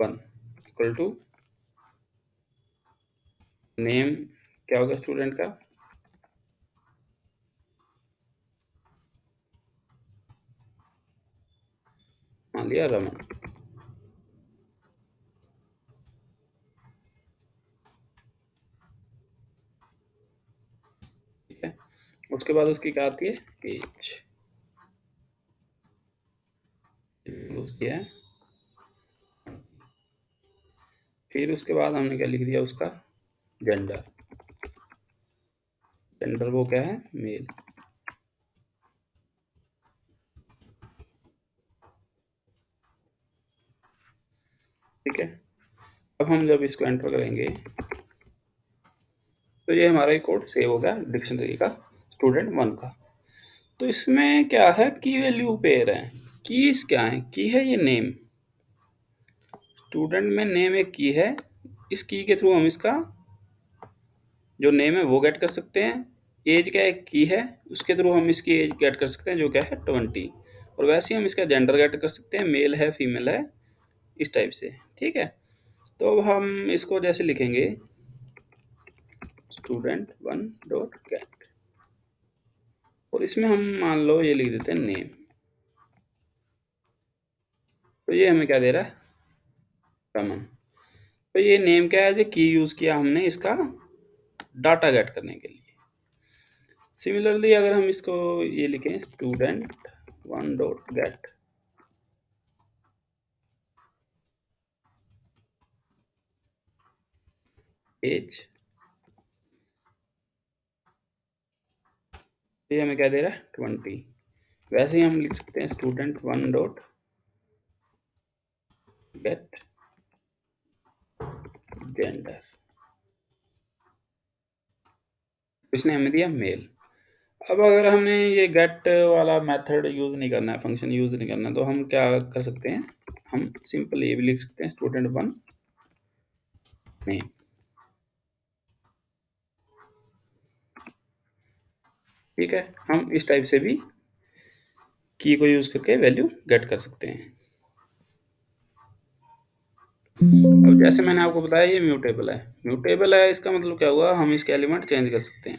1 इक्वल टू नेम, क्या होगा स्टूडेंट का, मान लिया रमन, ठीक है। उसके बाद उसकी क्या आती है, एज, उसकी है। फिर उसके बाद हमने क्या लिख दिया, उसका जेंडर, जेंडर वो क्या है, मेल, ठीक है। अब हम जब इसको एंटर करेंगे तो ये हमारा ये कोड सेव हो गया डिक्शनरी का, स्टूडेंट 1 का। तो इसमें क्या है, की वैल्यू पेयर है। कीज क्या है, की है ये नेम, स्टूडेंट में नेम एक की है। इस की के थ्रू हम इसका जो नेम है वो गेट कर सकते हैं। एज क्या एक की है, उसके थ्रू हम इसकी एज गेट कर सकते हैं जो क्या है 20। और वैसे ही हम इसका जेंडर गेट कर सकते हैं, मेल है फीमेल है, इस टाइप से, ठीक है। तो अब हम इसको जैसे लिखेंगे स्टूडेंट 1 डॉट गेट, और इसमें हम मान लो ये लिख देते हैं नेम। तो ये हमें क्या दे रहा है, रमन। तो ये नेम क्या है, जो की यूज किया हमने इसका डाटा गेट करने के लिए। सिमिलरली अगर हम इसको ये लिखें स्टूडेंट 1 डॉट गेट एज, ये हमें क्या दे रहा है 20। वैसे ही हम लिख सकते हैं स्टूडेंट 1 डॉट गेट जेंडर, इसने हमें दिया मेल। अब अगर हमने ये गेट वाला मेथड यूज नहीं करना है, फंक्शन यूज नहीं करना, तो हम क्या कर सकते हैं, हम सिंपल ये भी लिख सकते हैं स्टूडेंट 1 नेम, ठीक है। हम इस टाइप से भी की को यूज करके वैल्यू गेट कर सकते हैं। अब जैसे मैंने आपको बताया ये म्यूटेबल है। म्यूटेबल है इसका मतलब क्या हुआ, हम इसके एलिमेंट चेंज कर सकते हैं।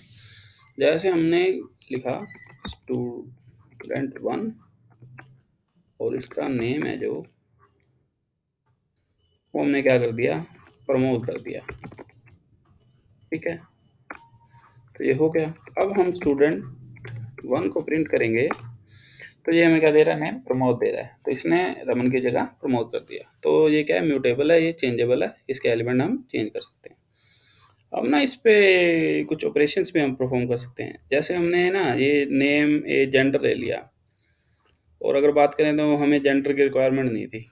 जैसे हमने लिखा स्टूडेंट 1 और इसका नेम है जो, वो हमने क्या कर दिया, प्रमोद कर दिया, ठीक है। तो ये हो गया। अब हम स्टूडेंट 1 को प्रिंट करेंगे तो ये हमें क्या दे रहा है, नेम प्रमोद दे रहा है, तो इसने रमन की जगह प्रमोद कर दिया। तो ये क्या है, म्यूटेबल है, ये चेंजेबल है, इसके एलिमेंट हम चेंज कर सकते हैं। अब ना इस पे कुछ ऑपरेशंस भी हम परफॉर्म कर सकते हैं। जैसे हमने ना ये नेम ये जेंडर ले लिया, और अगर बात करें तो हमें जेंडर की रिक्वायरमेंट नहीं थी,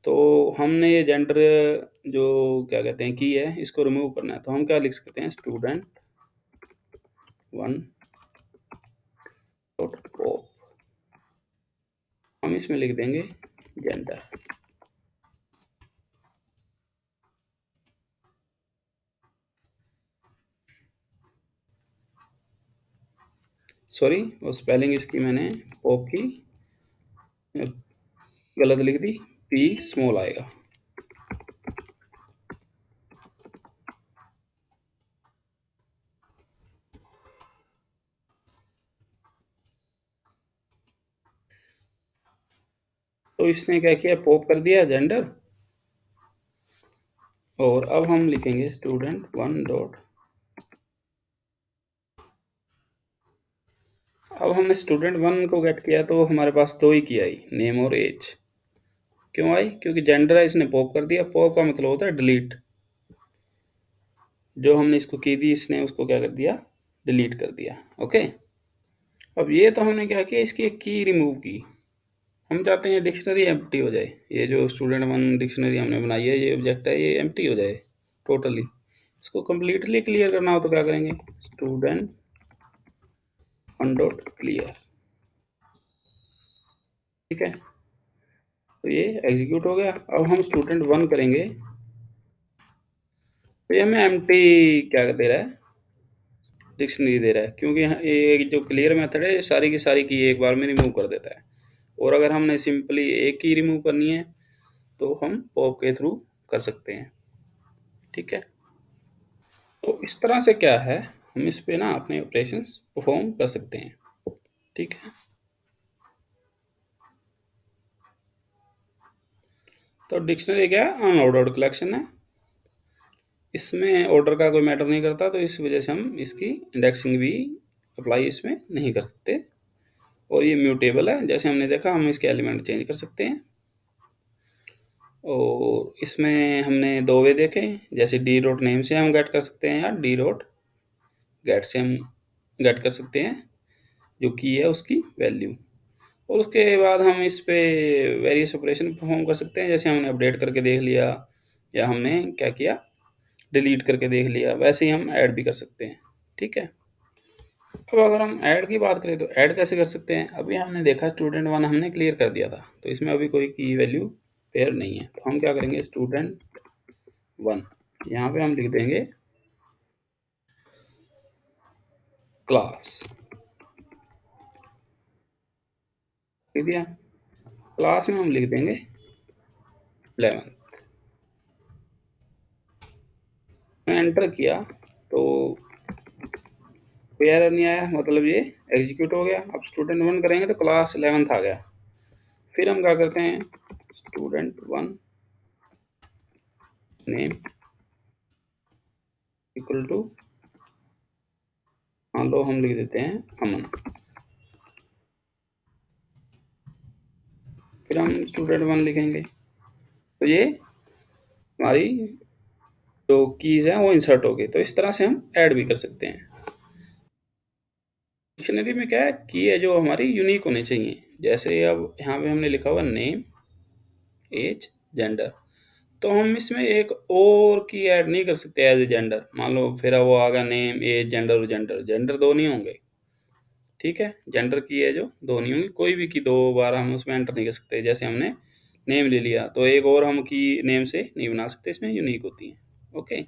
तो हमने ये जेंडर जो क्या कहते हैं की है, इसको रिमूव करना है, तो हम क्या लिख सकते हैं, स्टूडेंट 1 डॉट पॉप, हम इसमें लिख देंगे जेंडर। सॉरी, वो स्पेलिंग इसकी मैंने पॉप की गलत लिख दी, पी स्मॉल आएगा। तो इसने क्या किया, पॉप कर दिया जेंडर, और अब हम लिखेंगे स्टूडेंट 1 डॉट, अब हमने स्टूडेंट 1 को गेट किया तो हमारे पास दो ही की आई, नेम और एज। क्यों आई, क्योंकि जेंडर है, इसने पॉप कर दिया, पॉप का मतलब होता है डिलीट, जो हमने इसको की दी इसने उसको क्या कर दिया, डिलीट कर दिया। ओके, अब ये तो हमने क्या किया, इसकी एक की रिमूव की, हम चाहते हैं डिक्शनरी एम्प्टी हो जाए, ये जो स्टूडेंट 1 डिक्शनरी हमने बनाई है, ये ऑब्जेक्ट है, ये एम्प्टी हो जाए टोटली। इसको कम्प्लीटली क्लियर करना हो तो क्या करेंगे, स्टूडेंट 1 डॉट क्लियर। ठीक है, तो ये एग्जीक्यूट हो गया। अब हम स्टूडेंट 1 करेंगे तो ये हमें एम्प्टी क्या दे रहा है, डिक्शनरी दे रहा है, क्योंकि ये जो क्लियर मेथड है ये सारी की सारी की एक बार में रिमूव कर देता है। और अगर हमने सिंपली एक की रिमूव करनी है तो हम पॉप के थ्रू कर सकते हैं। ठीक है, तो इस तरह से क्या है, हम इस पे ना अपने ऑपरेशंस परफॉर्म कर सकते हैं। ठीक है, तो डिक्शनरी क्या है, अनऑर्डर्ड कलेक्शन है, इसमें ऑर्डर का कोई मैटर नहीं करता, तो इस वजह से हम इसकी इंडेक्सिंग भी अप्लाई इसमें नहीं कर सकते। और ये म्यूटेबल है, जैसे हमने देखा हम इसके एलिमेंट चेंज कर सकते हैं। और इसमें हमने दो वे देखे, जैसे डी डॉट नेम से हम गेट कर सकते हैं, या डी डॉट गेट से हम गेट कर सकते हैं जो की है उसकी वैल्यू। और उसके बाद हम इस पे वेरियस ऑपरेशन परफॉर्म कर सकते हैं, जैसे हमने अपडेट करके देख लिया, या हमने क्या किया, डिलीट करके देख लिया, वैसे ही हम ऐड भी कर सकते हैं। ठीक है, अब अगर हम ऐड की बात करें तो ऐड कैसे कर सकते हैं, अभी हमने देखा स्टूडेंट 1 हमने क्लियर कर दिया था, तो इसमें अभी कोई की वैल्यू पेयर नहीं है, तो हम क्या करेंगे, स्टूडेंट 1, यहाँ पे हम लिख देंगे क्लास, लिख दिया, क्लास में हम लिख देंगे 11। मैं एंटर किया तो कोई एरर नहीं आया, मतलब ये एग्जीक्यूट हो गया। अब स्टूडेंट 1 करेंगे तो क्लास 11th आ गया। फिर हम क्या करते हैं, स्टूडेंट 1 नेम इक्वल टू, मान लो हम लिख देते हैं अमन। फिर हम स्टूडेंट 1 लिखेंगे, तो ये हमारी जो कीज है वो इंसर्ट हो गई। तो इस तरह से हम ऐड भी कर सकते हैं। डिक्शनरी में क्या है, की है जो हमारी यूनिक होनी चाहिए। जैसे अब यहाँ पे हमने लिखा हुआ नेम एज जेंडर, तो हम इसमें एक और की ऐड नहीं कर सकते एज ए जेंडर। मान लो फिर वो आ गया नेम एज जेंडर, और जेंडर जेंडर दो नहीं होंगे। ठीक है, जेंडर की है जो दो नहीं होंगी, कोई भी की दो बार हम उसमें एंटर नहीं कर सकते। जैसे हमने नेम ले लिया तो एक और हम की नेम से नहीं बना सकते, इसमें यूनिक होती है। ओके,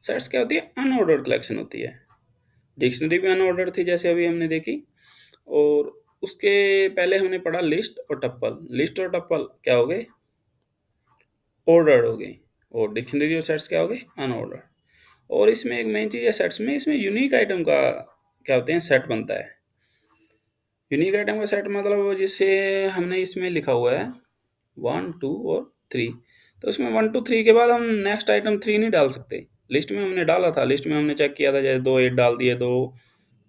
सेट्स क्या होती है, अनऑर्डर्ड कलेक्शन होती है। डिक्शनरी भी अनऑर्डर्ड थी जैसे अभी हमने देखी, और उसके पहले हमने पढ़ा लिस्ट और टप्पल। लिस्ट और टप्पल क्या हो गए, ऑर्डर्ड हो गई, और डिक्शनरी और सेट्स क्या हो गए, अनऑर्डर्ड। और इसमें एक मेन चीज़ है सेट्स में, इसमें यूनिक आइटम का क्या होते हैं, सेट बनता है। यूनिक आइटम का सेट मतलब जैसे हमने इसमें लिखा हुआ है 1 2 और 3, तो इसमें 1 2 3 के बाद हम नेक्स्ट आइटम 3 नहीं डाल सकते। लिस्ट में हमने डाला था, लिस्ट में हमने चेक किया था, जैसे 2 8 डाल दिए, 2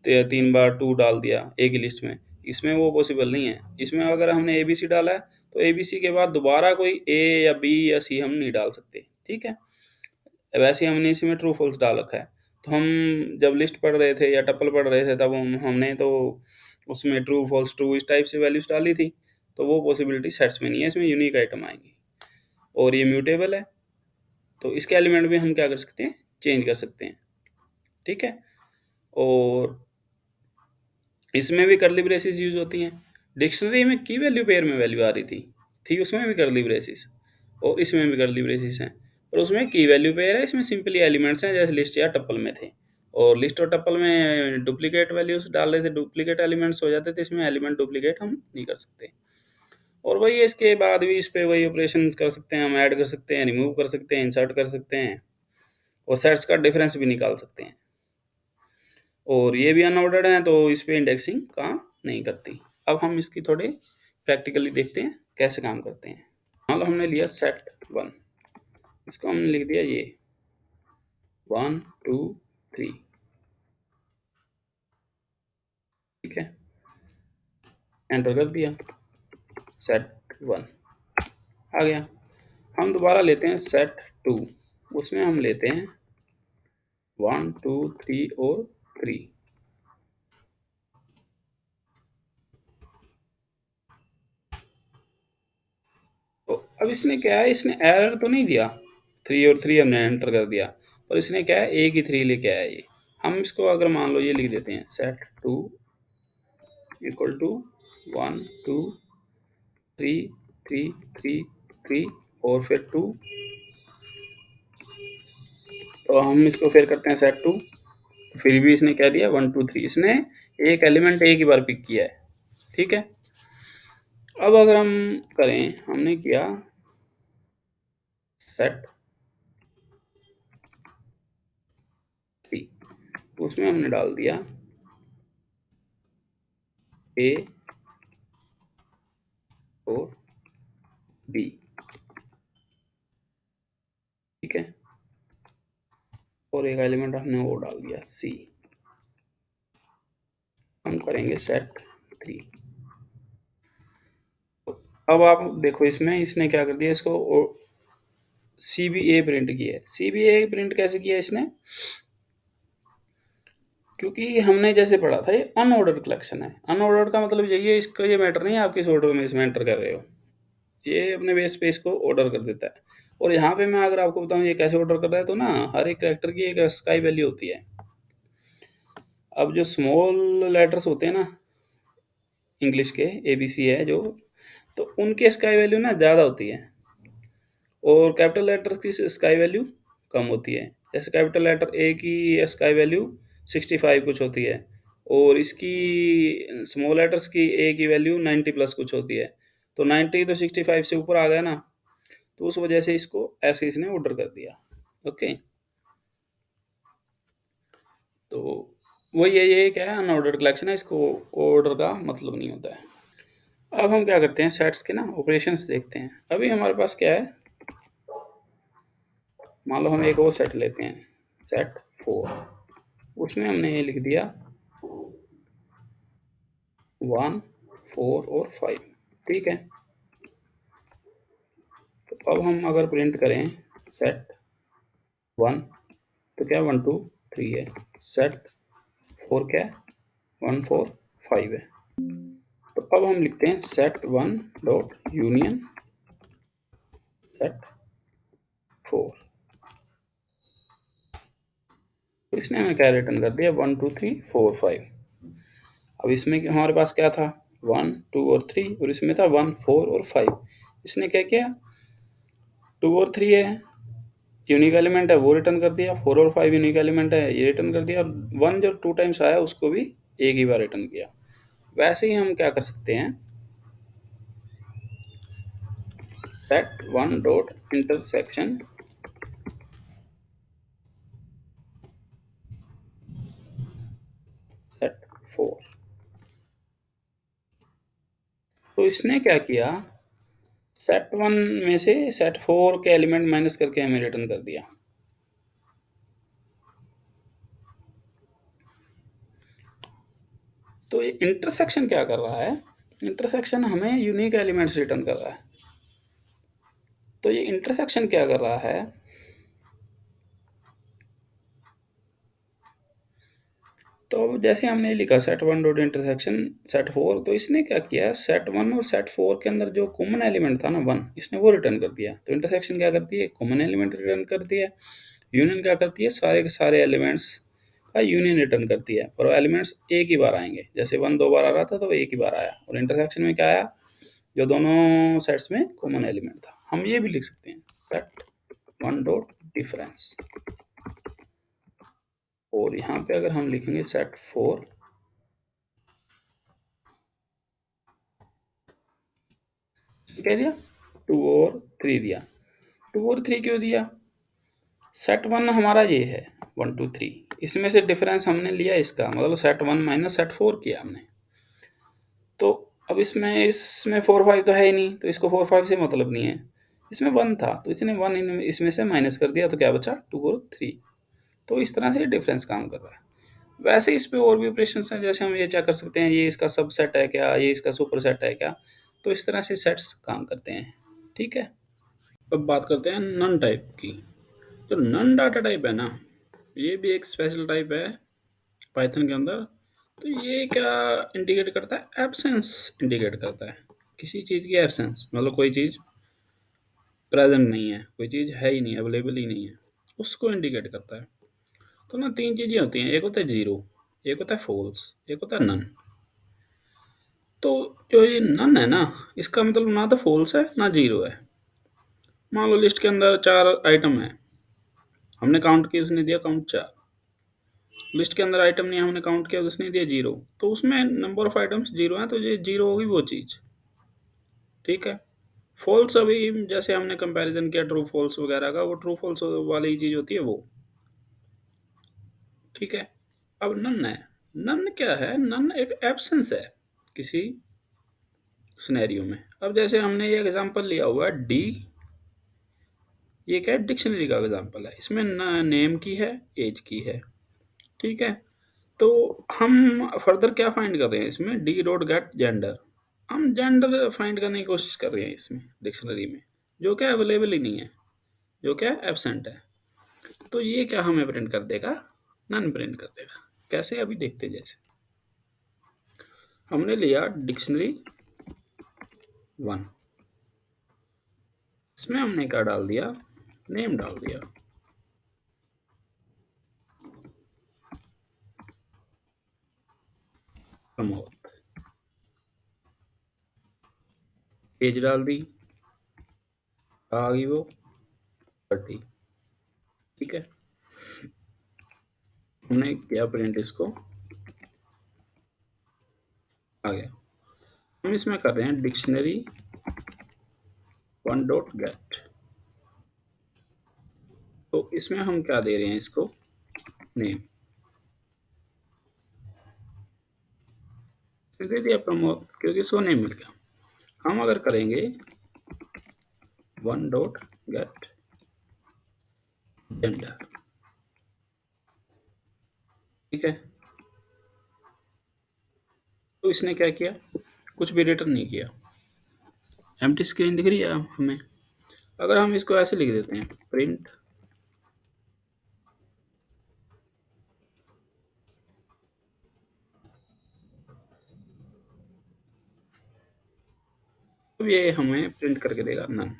3 बार 2 डाल दिया एक ही लिस्ट में, इसमें वो पॉसिबल नहीं है। इसमें अगर हमने ABC डाला है तो ABC के बाद दोबारा कोई A या B या C हम नहीं डाल सकते, ठीक है। वैसे ही हमने इसमें ट्रू फॉल्स डाल रखा है। तो हम जब लिस्ट पढ़ रहे थे या टपल पढ़ रहे थे तब हमने तो उसमें ट्रू फॉल्स ट्रू इस टाइप से वैल्यूज डाली थी, तो वो पॉसिबिलिटी सेट्स में नहीं है, इसमें यूनिक आइटम आएंगी। और ये म्यूटेबल है, तो इसके एलिमेंट भी हम क्या कर सकते हैं, चेंज कर सकते हैं, ठीक है। और इसमें भी कर्ली ब्रेसिस यूज होती हैं। डिक्शनरी में की वैल्यू पेयर में वैल्यू आ रही थी उसमें भी कर्ली ब्रेसिस, और इसमें भी कर्ली ब्रेसिस हैं। और उसमें की वैल्यू पेयर है, इसमें सिंपली एलिमेंट्स हैं जैसे लिस्ट या टप्पल में थे। और लिस्ट और टप्पल में डुप्लीकेट वैल्यूज डाल रहे थे, डुप्लीकेट एलिमेंट्स हो जाते थे, इसमें एलिमेंट डुप्लीकेट हम नहीं कर सकते। और वही इसके बाद भी इस पे वही ऑपरेशन कर सकते हैं, हम ऐड कर सकते हैं, रिमूव कर सकते हैं, इंसर्ट कर सकते हैं, और सेट्स का डिफरेंस भी निकाल सकते हैं। और ये भी अनऑर्डर्ड है तो इस पे इंडेक्सिंग काम नहीं करती। अब हम इसकी थोड़े प्रैक्टिकली देखते हैं कैसे काम करते हैं। मान लो हमने लिया सेट 1, इसको हमने लिख दिया ये 1 2 3, ठीक है, एंटर कर दिया, सेट 1 आ गया। हम दोबारा लेते हैं सेट 2, उसमें हम लेते हैं 1 2 3 और 3। तो अब इसने क्या है, इसने एरर तो नहीं दिया, 3 और 3 हमने एंटर कर दिया, और इसने क्या है एक ही 3 लेके आया ये। हम इसको अगर मान लो ये लिख देते हैं सेट 2 इक्वल टू 1 2 3 3 3 3 और फिर 2, तो हम इसको फिर करते हैं सेट 2, फिर भी इसने क्या दिया 1 2 3, इसने एक एलिमेंट एक ही बार पिक किया है, ठीक है। अब अगर हम करें, हमने किया सेट 3, उसमें हमने डाल दिया A और B, ठीक है, और एक एलिमेंट हमने वो डाल दिया C। हम करेंगे सेट 3। अब आप देखो इसमें इसने क्या कर दिया, इसको CBA प्रिंट किया है। CBA प्रिंट कैसे किया इसने, क्योंकि हमने जैसे पढ़ा था ये अनऑर्डर्ड कलेक्शन है। अनऑर्डर्ड का मतलब यही है, इसका ये मैटर नहीं है आप किस ऑर्डर में इसमें एंटर कर रहे हो, ये अपने बेस पे इसको ऑर्डर कर देता है। और यहाँ पे मैं अगर आपको बताऊँ ये कैसे ऑर्डर कर रहा है, तो ना हर एक कैरेक्टर की एक स्काई वैल्यू होती है। अब जो स्मॉल लेटर्स होते हैं ना इंग्लिश के, ABC है जो, तो उनकी स्काई वैल्यू ना ज़्यादा होती है, और कैपिटल लेटर्स की स्काई वैल्यू कम होती है। जैसे कैपिटल लेटर A की स्काई वैल्यू 65 कुछ होती है, और इसकी स्मॉल लेटर्स की A की वैल्यू 90 प्लस कुछ होती है। तो 90 तो 65 से ऊपर आ गया ना, तो उस वजह से इसको ऐसे इसने ऑर्डर कर दिया। ओके, तो वही है, ये क्या है अनऑर्डर्ड कलेक्शन है, इसको ऑर्डर का मतलब नहीं होता है। अब हम क्या करते हैं, सेट्स के ना ऑपरेशंस देखते हैं। अभी हमारे पास क्या है, मान लो हम एक और सेट लेते हैं सेट 4, उसमें हमने ये लिख दिया 1 4 और 5, ठीक है। तो अब हम अगर प्रिंट करें सेट 1, तो क्या 1 2 3 है, सेट 4 क्या है 1 4 5 है। तो अब हम लिखते हैं सेट 1 डॉट यूनियन सेट 4, तो इसने हमें क्या रिटर्न कर दिया 1 2 3 4 5। अब इसमें हमारे पास क्या था 1 2 और 3, और इसमें था 1 4 और 5। इसने क्या किया 2 और 3 है यूनिक एलिमेंट है वो रिटर्न कर दिया, 4 और 5 यूनिक एलिमेंट है ये रिटर्न कर दिया, और 1 जो 2 टाइम्स आया उसको भी एक ही बार रिटर्न किया। वैसे ही हम क्या कर सकते हैं, सेट 1 डॉट इंटरसेक्शन सेट 4, तो इसने क्या किया सेट 1 में से सेट 4 के एलिमेंट माइनस करके हमें रिटर्न कर दिया। तो ये इंटरसेक्शन क्या कर रहा है? इंटरसेक्शन हमें यूनिक एलिमेंट्स रिटर्न कर रहा है। तो ये इंटरसेक्शन क्या कर रहा है? तो जैसे हमने लिखा set one dot intersection set four, तो इसने क्या किया, सेट वन और सेट फोर के अंदर जो कॉमन एलिमेंट था ना वन, इसने वो रिटर्न कर दिया। तो इंटरसेक्शन क्या करती है? कॉमन एलिमेंट रिटर्न करती है। यूनियन क्या करती है? सारे के सारे एलिमेंट्स का यूनियन रिटर्न करती है, और एलिमेंट्स एक ही बार आएंगे। जैसे वन दो बार आ रहा था तो वो एक ही बार आया। और इंटरसेक्शन में क्या आया? जो दोनों सेट्स में कॉमन एलिमेंट था। हम ये भी लिख सकते हैं सेट वन डॉट डिफरेंस। और यहाँ पे अगर हम लिखेंगे सेट फोर, कह दिया टू और थ्री दिया। टू और थ्री क्यों दिया? सेट वन हमारा ये है वन टू थ्री, इसमें से डिफरेंस हमने लिया इसका, मतलब set one minus set four किया हमने। तो अब इसमें फोर फाइव तो है ही नहीं, तो इसको फोर फाइव से मतलब नहीं है। इसमें वन था तो इसने वन इसमें से माइनस कर दिया, तो क्या बचा? टू और थ्री। तो इस तरह से डिफरेंस काम कर रहा है। वैसे इस पे और भी ऑपरेशन हैं, जैसे हम ये चेक कर सकते हैं ये इसका सबसेट है क्या, ये इसका सुपर सेट है क्या। तो इस तरह से सेट्स काम करते हैं। ठीक है। अब बात करते हैं नन टाइप की। जो नन डाटा टाइप है ना, ये भी एक स्पेशल टाइप है पाइथन के अंदर। तो ये क्या इंडिकेट करता है? एब्सेंस इंडिकेट करता है। किसी चीज़ की एब्सेंस, मतलब कोई चीज़ प्रेजेंट नहीं है, कोई चीज़ है ही नहीं, अवेलेबल ही नहीं है, उसको इंडिकेट करता है। तो ना तीन चीज़ें होती हैं, एक होता है जीरो, एक होता है फॉल्स, एक होता है नन। तो जो ये नन है ना, इसका मतलब ना तो फॉल्स है ना जीरो है। मान लो लिस्ट के अंदर चार आइटम है, हमने काउंट किया, उसने दिया काउंट चार। लिस्ट के अंदर आइटम नहीं, हमने काउंट किया तो उसने दिया जीरो, तो उसमें नंबर ऑफ आइटम्स जीरो हैं, तो ये जीरो होगी वो चीज़। ठीक है। फॉल्स अभी जैसे हमने कंपैरिजन किया ट्रू फॉल्स वगैरह का, वो ट्रू फॉल्स वाली चीज़ होती है वो। ठीक है। अब नन है। नन क्या है? नन एक एब्सेंस है किसी सिनेरियो में। अब जैसे हमने ये एग्जांपल लिया हुआ है डी, ये क्या है? डिक्शनरी का एग्जांपल है। इसमें नेम की है, एज की है। ठीक है। तो हम फर्दर क्या फाइंड कर रहे हैं इसमें? D dot gate gender. हम जेंडर फाइंड करने की कोशिश कर रहे हैं इसमें डिक्शनरी में, जो क्या अवेलेबल ही नहीं है, जो क्या एब्सेंट है। तो ये क्या हमें प्रिंट कर देगा? नन प्रिंट कर देगा। कैसे? अभी देखते हैं। जैसे हमने लिया डिक्शनरी वन, इसमें हमने क्या डाल दिया? नेम डाल दिया। प्रमोद, एज डाल दी, आ गई वो 30। ठीक है। हमने किया प्रिंट, इसको आ गया। हम इसमें कर रहे हैं डिक्शनरी वन डॉट गेट। तो इसमें हम क्या दे रहे हैं इसको? नेम दे दिया प्रमोद, क्योंकि इसको नेम मिल गया। हम अगर करेंगे वन डॉट गेट जेंडर, ठीक है, तो इसने क्या किया? कुछ भी रिटर्न नहीं किया, एम्प्टी स्क्रीन दिख रही है हमें। अगर हम इसको ऐसे लिख देते हैं प्रिंट, तो ये हमें प्रिंट करके देगा नन।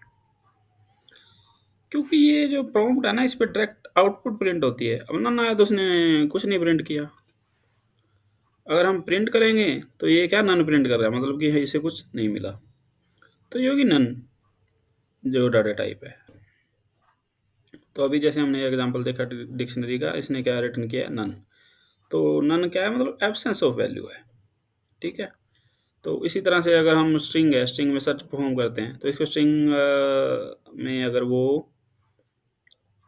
क्योंकि ये जो प्रॉम्प्ट है ना, इस पर डायरेक्ट आउटपुट प्रिंट होती है। अब नन आया तो उसने कुछ नहीं प्रिंट किया। अगर हम प्रिंट करेंगे तो ये क्या नन प्रिंट कर रहा है, मतलब कि इसे कुछ नहीं मिला। तो ये होगी नन जो डाटा टाइप है। तो अभी जैसे हमने एग्जांपल देखा डिक्शनरी का, इसने क्या रिटर्न किया? नन। तो नन क्या है? मतलब एब्सेंस ऑफ वैल्यू है। ठीक है। तो इसी तरह से अगर हम स्ट्रिंग है, स्ट्रिंग में सर्च परफॉर्म करते हैं, तो इसको स्ट्रिंग में अगर वो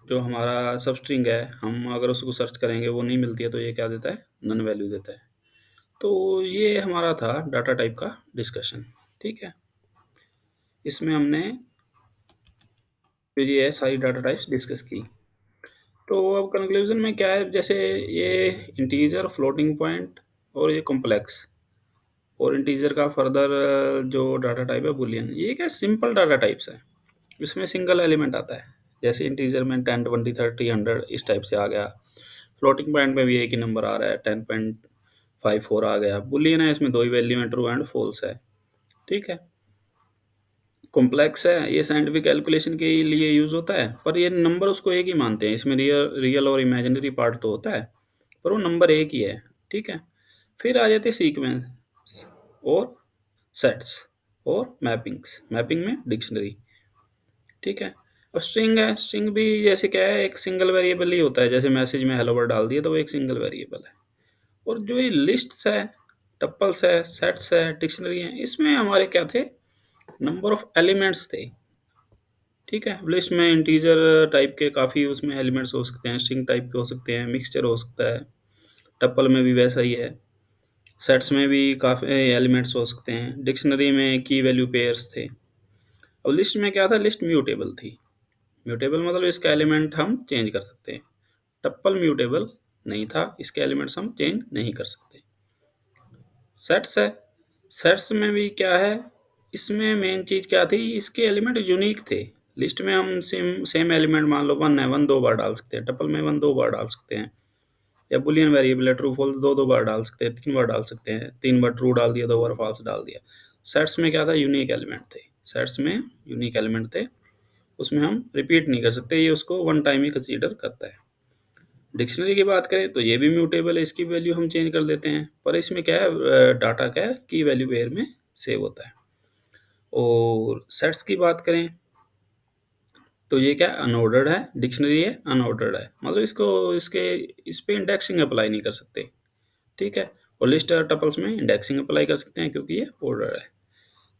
जो हमारा सब स्ट्रिंग है, हम अगर उसको सर्च करेंगे वो नहीं मिलती है, तो ये क्या देता है? नन वैल्यू देता है। तो ये हमारा था डाटा टाइप का डिस्कशन। ठीक है। इसमें हमने जो ये है सारी डाटा टाइप्स डिस्कस की। तो अब कंक्लूजन में क्या है? जैसे ये इंटीजर, फ्लोटिंग पॉइंट और ये कॉम्प्लेक्स, और इंटीजर का फर्दर जो डाटा टाइप है बुलियन। ये क्या सिंपल डाटा टाइप्स है, इसमें सिंगल एलिमेंट आता है। जैसे इंटीजर में 10, 20, 30, 100 इस टाइप से आ गया। फ्लोटिंग पॉइंट में भी एक ही नंबर आ रहा है, 10.54 आ गया। बुलियन है, इसमें दो ही वैल्यू है, ट्रू एंड फॉल्स है। ठीक है, कॉम्प्लेक्स है, ये साइंटिफिक कैलकुलेशन के लिए यूज होता है, पर ये नंबर उसको एक ही मानते हैं। इसमें रियल रियल और इमेजिनरी पार्ट तो होता है, पर वो नंबर एक ही है। ठीक है, फिर आ जाते सीक्वेंस और सेट्स और मैपिंग्स। मैपिंग में डिक्शनरी। ठीक है, और स्ट्रिंग है। स्ट्रिंग भी जैसे क्या है, एक सिंगल वेरिएबल ही होता है। जैसे मैसेज में हेलो वर्ड डाल दिया तो वो एक सिंगल वेरिएबल है। और जो ये लिस्ट्स है, टप्पल्स है, सेट्स है, डिक्शनरी है, इसमें हमारे क्या थे, नंबर ऑफ एलिमेंट्स थे। ठीक है, लिस्ट में इंटीजर टाइप के काफ़ी उसमें एलिमेंट्स हो सकते हैं, स्ट्रिंग टाइप के हो सकते हैं, मिक्सचर हो सकता है। टप्पल में भी वैसा ही है। सेट्स में भी काफ़ी एलिमेंट्स हो सकते हैं। डिक्शनरी में की वैल्यू पेयर्स थे। और लिस्ट में क्या था, लिस्ट म्यूटेबल थी। म्यूटेबल मतलब इसका एलिमेंट हम चेंज कर सकते हैं। टप्पल म्यूटेबल नहीं था, इसके एलिमेंट्स हम चेंज नहीं कर सकते। सेट्स है। सेट्स में भी क्या है, इसमें मेन चीज़ क्या थी, इसके एलिमेंट यूनिक थे। लिस्ट में हम सेम सेम एलिमेंट मान लो 1 है, 1 दो बार डाल सकते हैं। टप्पल में 1 दो बार डाल सकते हैं। या बुलियन वेरिएबल है, ट्रू फॉल्स दो दो बार डाल सकते हैं, 3 बार डाल सकते हैं। 3 बार ट्रू डाल दिया, 2 बार फॉल्स डाल दिया। सेट्स में क्या था, यूनिक एलिमेंट थे। सेट्स में यूनिक एलिमेंट थे, उसमें हम रिपीट नहीं कर सकते, ये उसको वन टाइम ही कंसीडर करता है। डिक्शनरी की बात करें तो ये भी म्यूटेबल है, इसकी वैल्यू हम चेंज कर देते हैं। पर इसमें क्या है, डाटा क्या है, की वैल्यू पेयर में सेव होता है। और सेट्स की बात करें तो ये क्या अनऑर्डर्ड है, डिक्शनरी है अनऑर्डर्ड है, मतलब इसको इसके इस पे इंडेक्सिंग अप्लाई नहीं कर सकते। ठीक है, और लिस्ट और टपल्स में इंडेक्सिंग अप्लाई कर सकते हैं क्योंकि ये ऑर्डर है।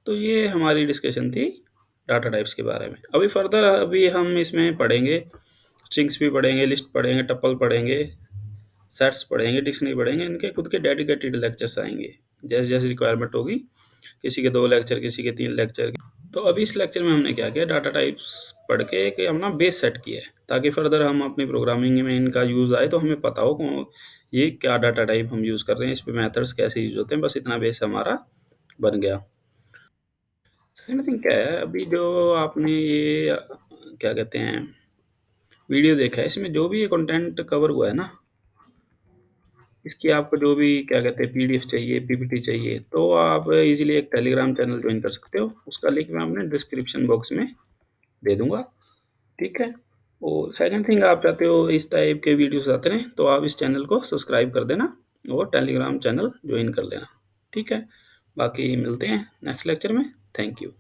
तो ये हमारी डिस्कशन थी डाटा टाइप्स के बारे में। अभी फर्दर अभी हम इसमें पढ़ेंगे, स्ट्रिंग्स भी पढ़ेंगे, लिस्ट पढ़ेंगे, टपल पढ़ेंगे, सेट्स पढ़ेंगे, डिक्शनरी पढ़ेंगे। इनके खुद के डेडिकेटेड लेक्चर्स आएंगे जैसे जैसे रिक्वायरमेंट होगी। किसी के 2 लेक्चर, किसी के 3 लेक्चर। तो अभी इस लेक्चर में हमने क्या किया, डाटा टाइप्स पढ़ के एक अपना बेस सेट किया है, ताकि फर्दर हम अपनी प्रोग्रामिंग में इनका यूज़ आए तो हमें पता हो ये क्या डाटा टाइप हम यूज़ कर रहे हैं, इस पे मेथड्स कैसे यूज़ होते हैं। बस इतना बेस हमारा बन गया। सेकंड थिंग क्या है, अभी जो आपने ये क्या कहते हैं वीडियो देखा है, इसमें जो भी ये कंटेंट कवर हुआ है ना, इसकी आपको जो भी क्या कहते हैं पीडीएफ चाहिए, पीपीटी चाहिए, तो आप इजीली एक टेलीग्राम चैनल ज्वाइन कर सकते हो। उसका लिंक मैं अपने डिस्क्रिप्शन बॉक्स में दे दूंगा। ठीक है, और सेकंड थिंग, आप चाहते हो इस टाइप के वीडियोस आते रहें तो आप इस चैनल को सब्सक्राइब कर देना और टेलीग्राम चैनल ज्वाइन कर लेना। ठीक है, बाकी मिलते हैं नेक्स्ट लेक्चर में। Thank you.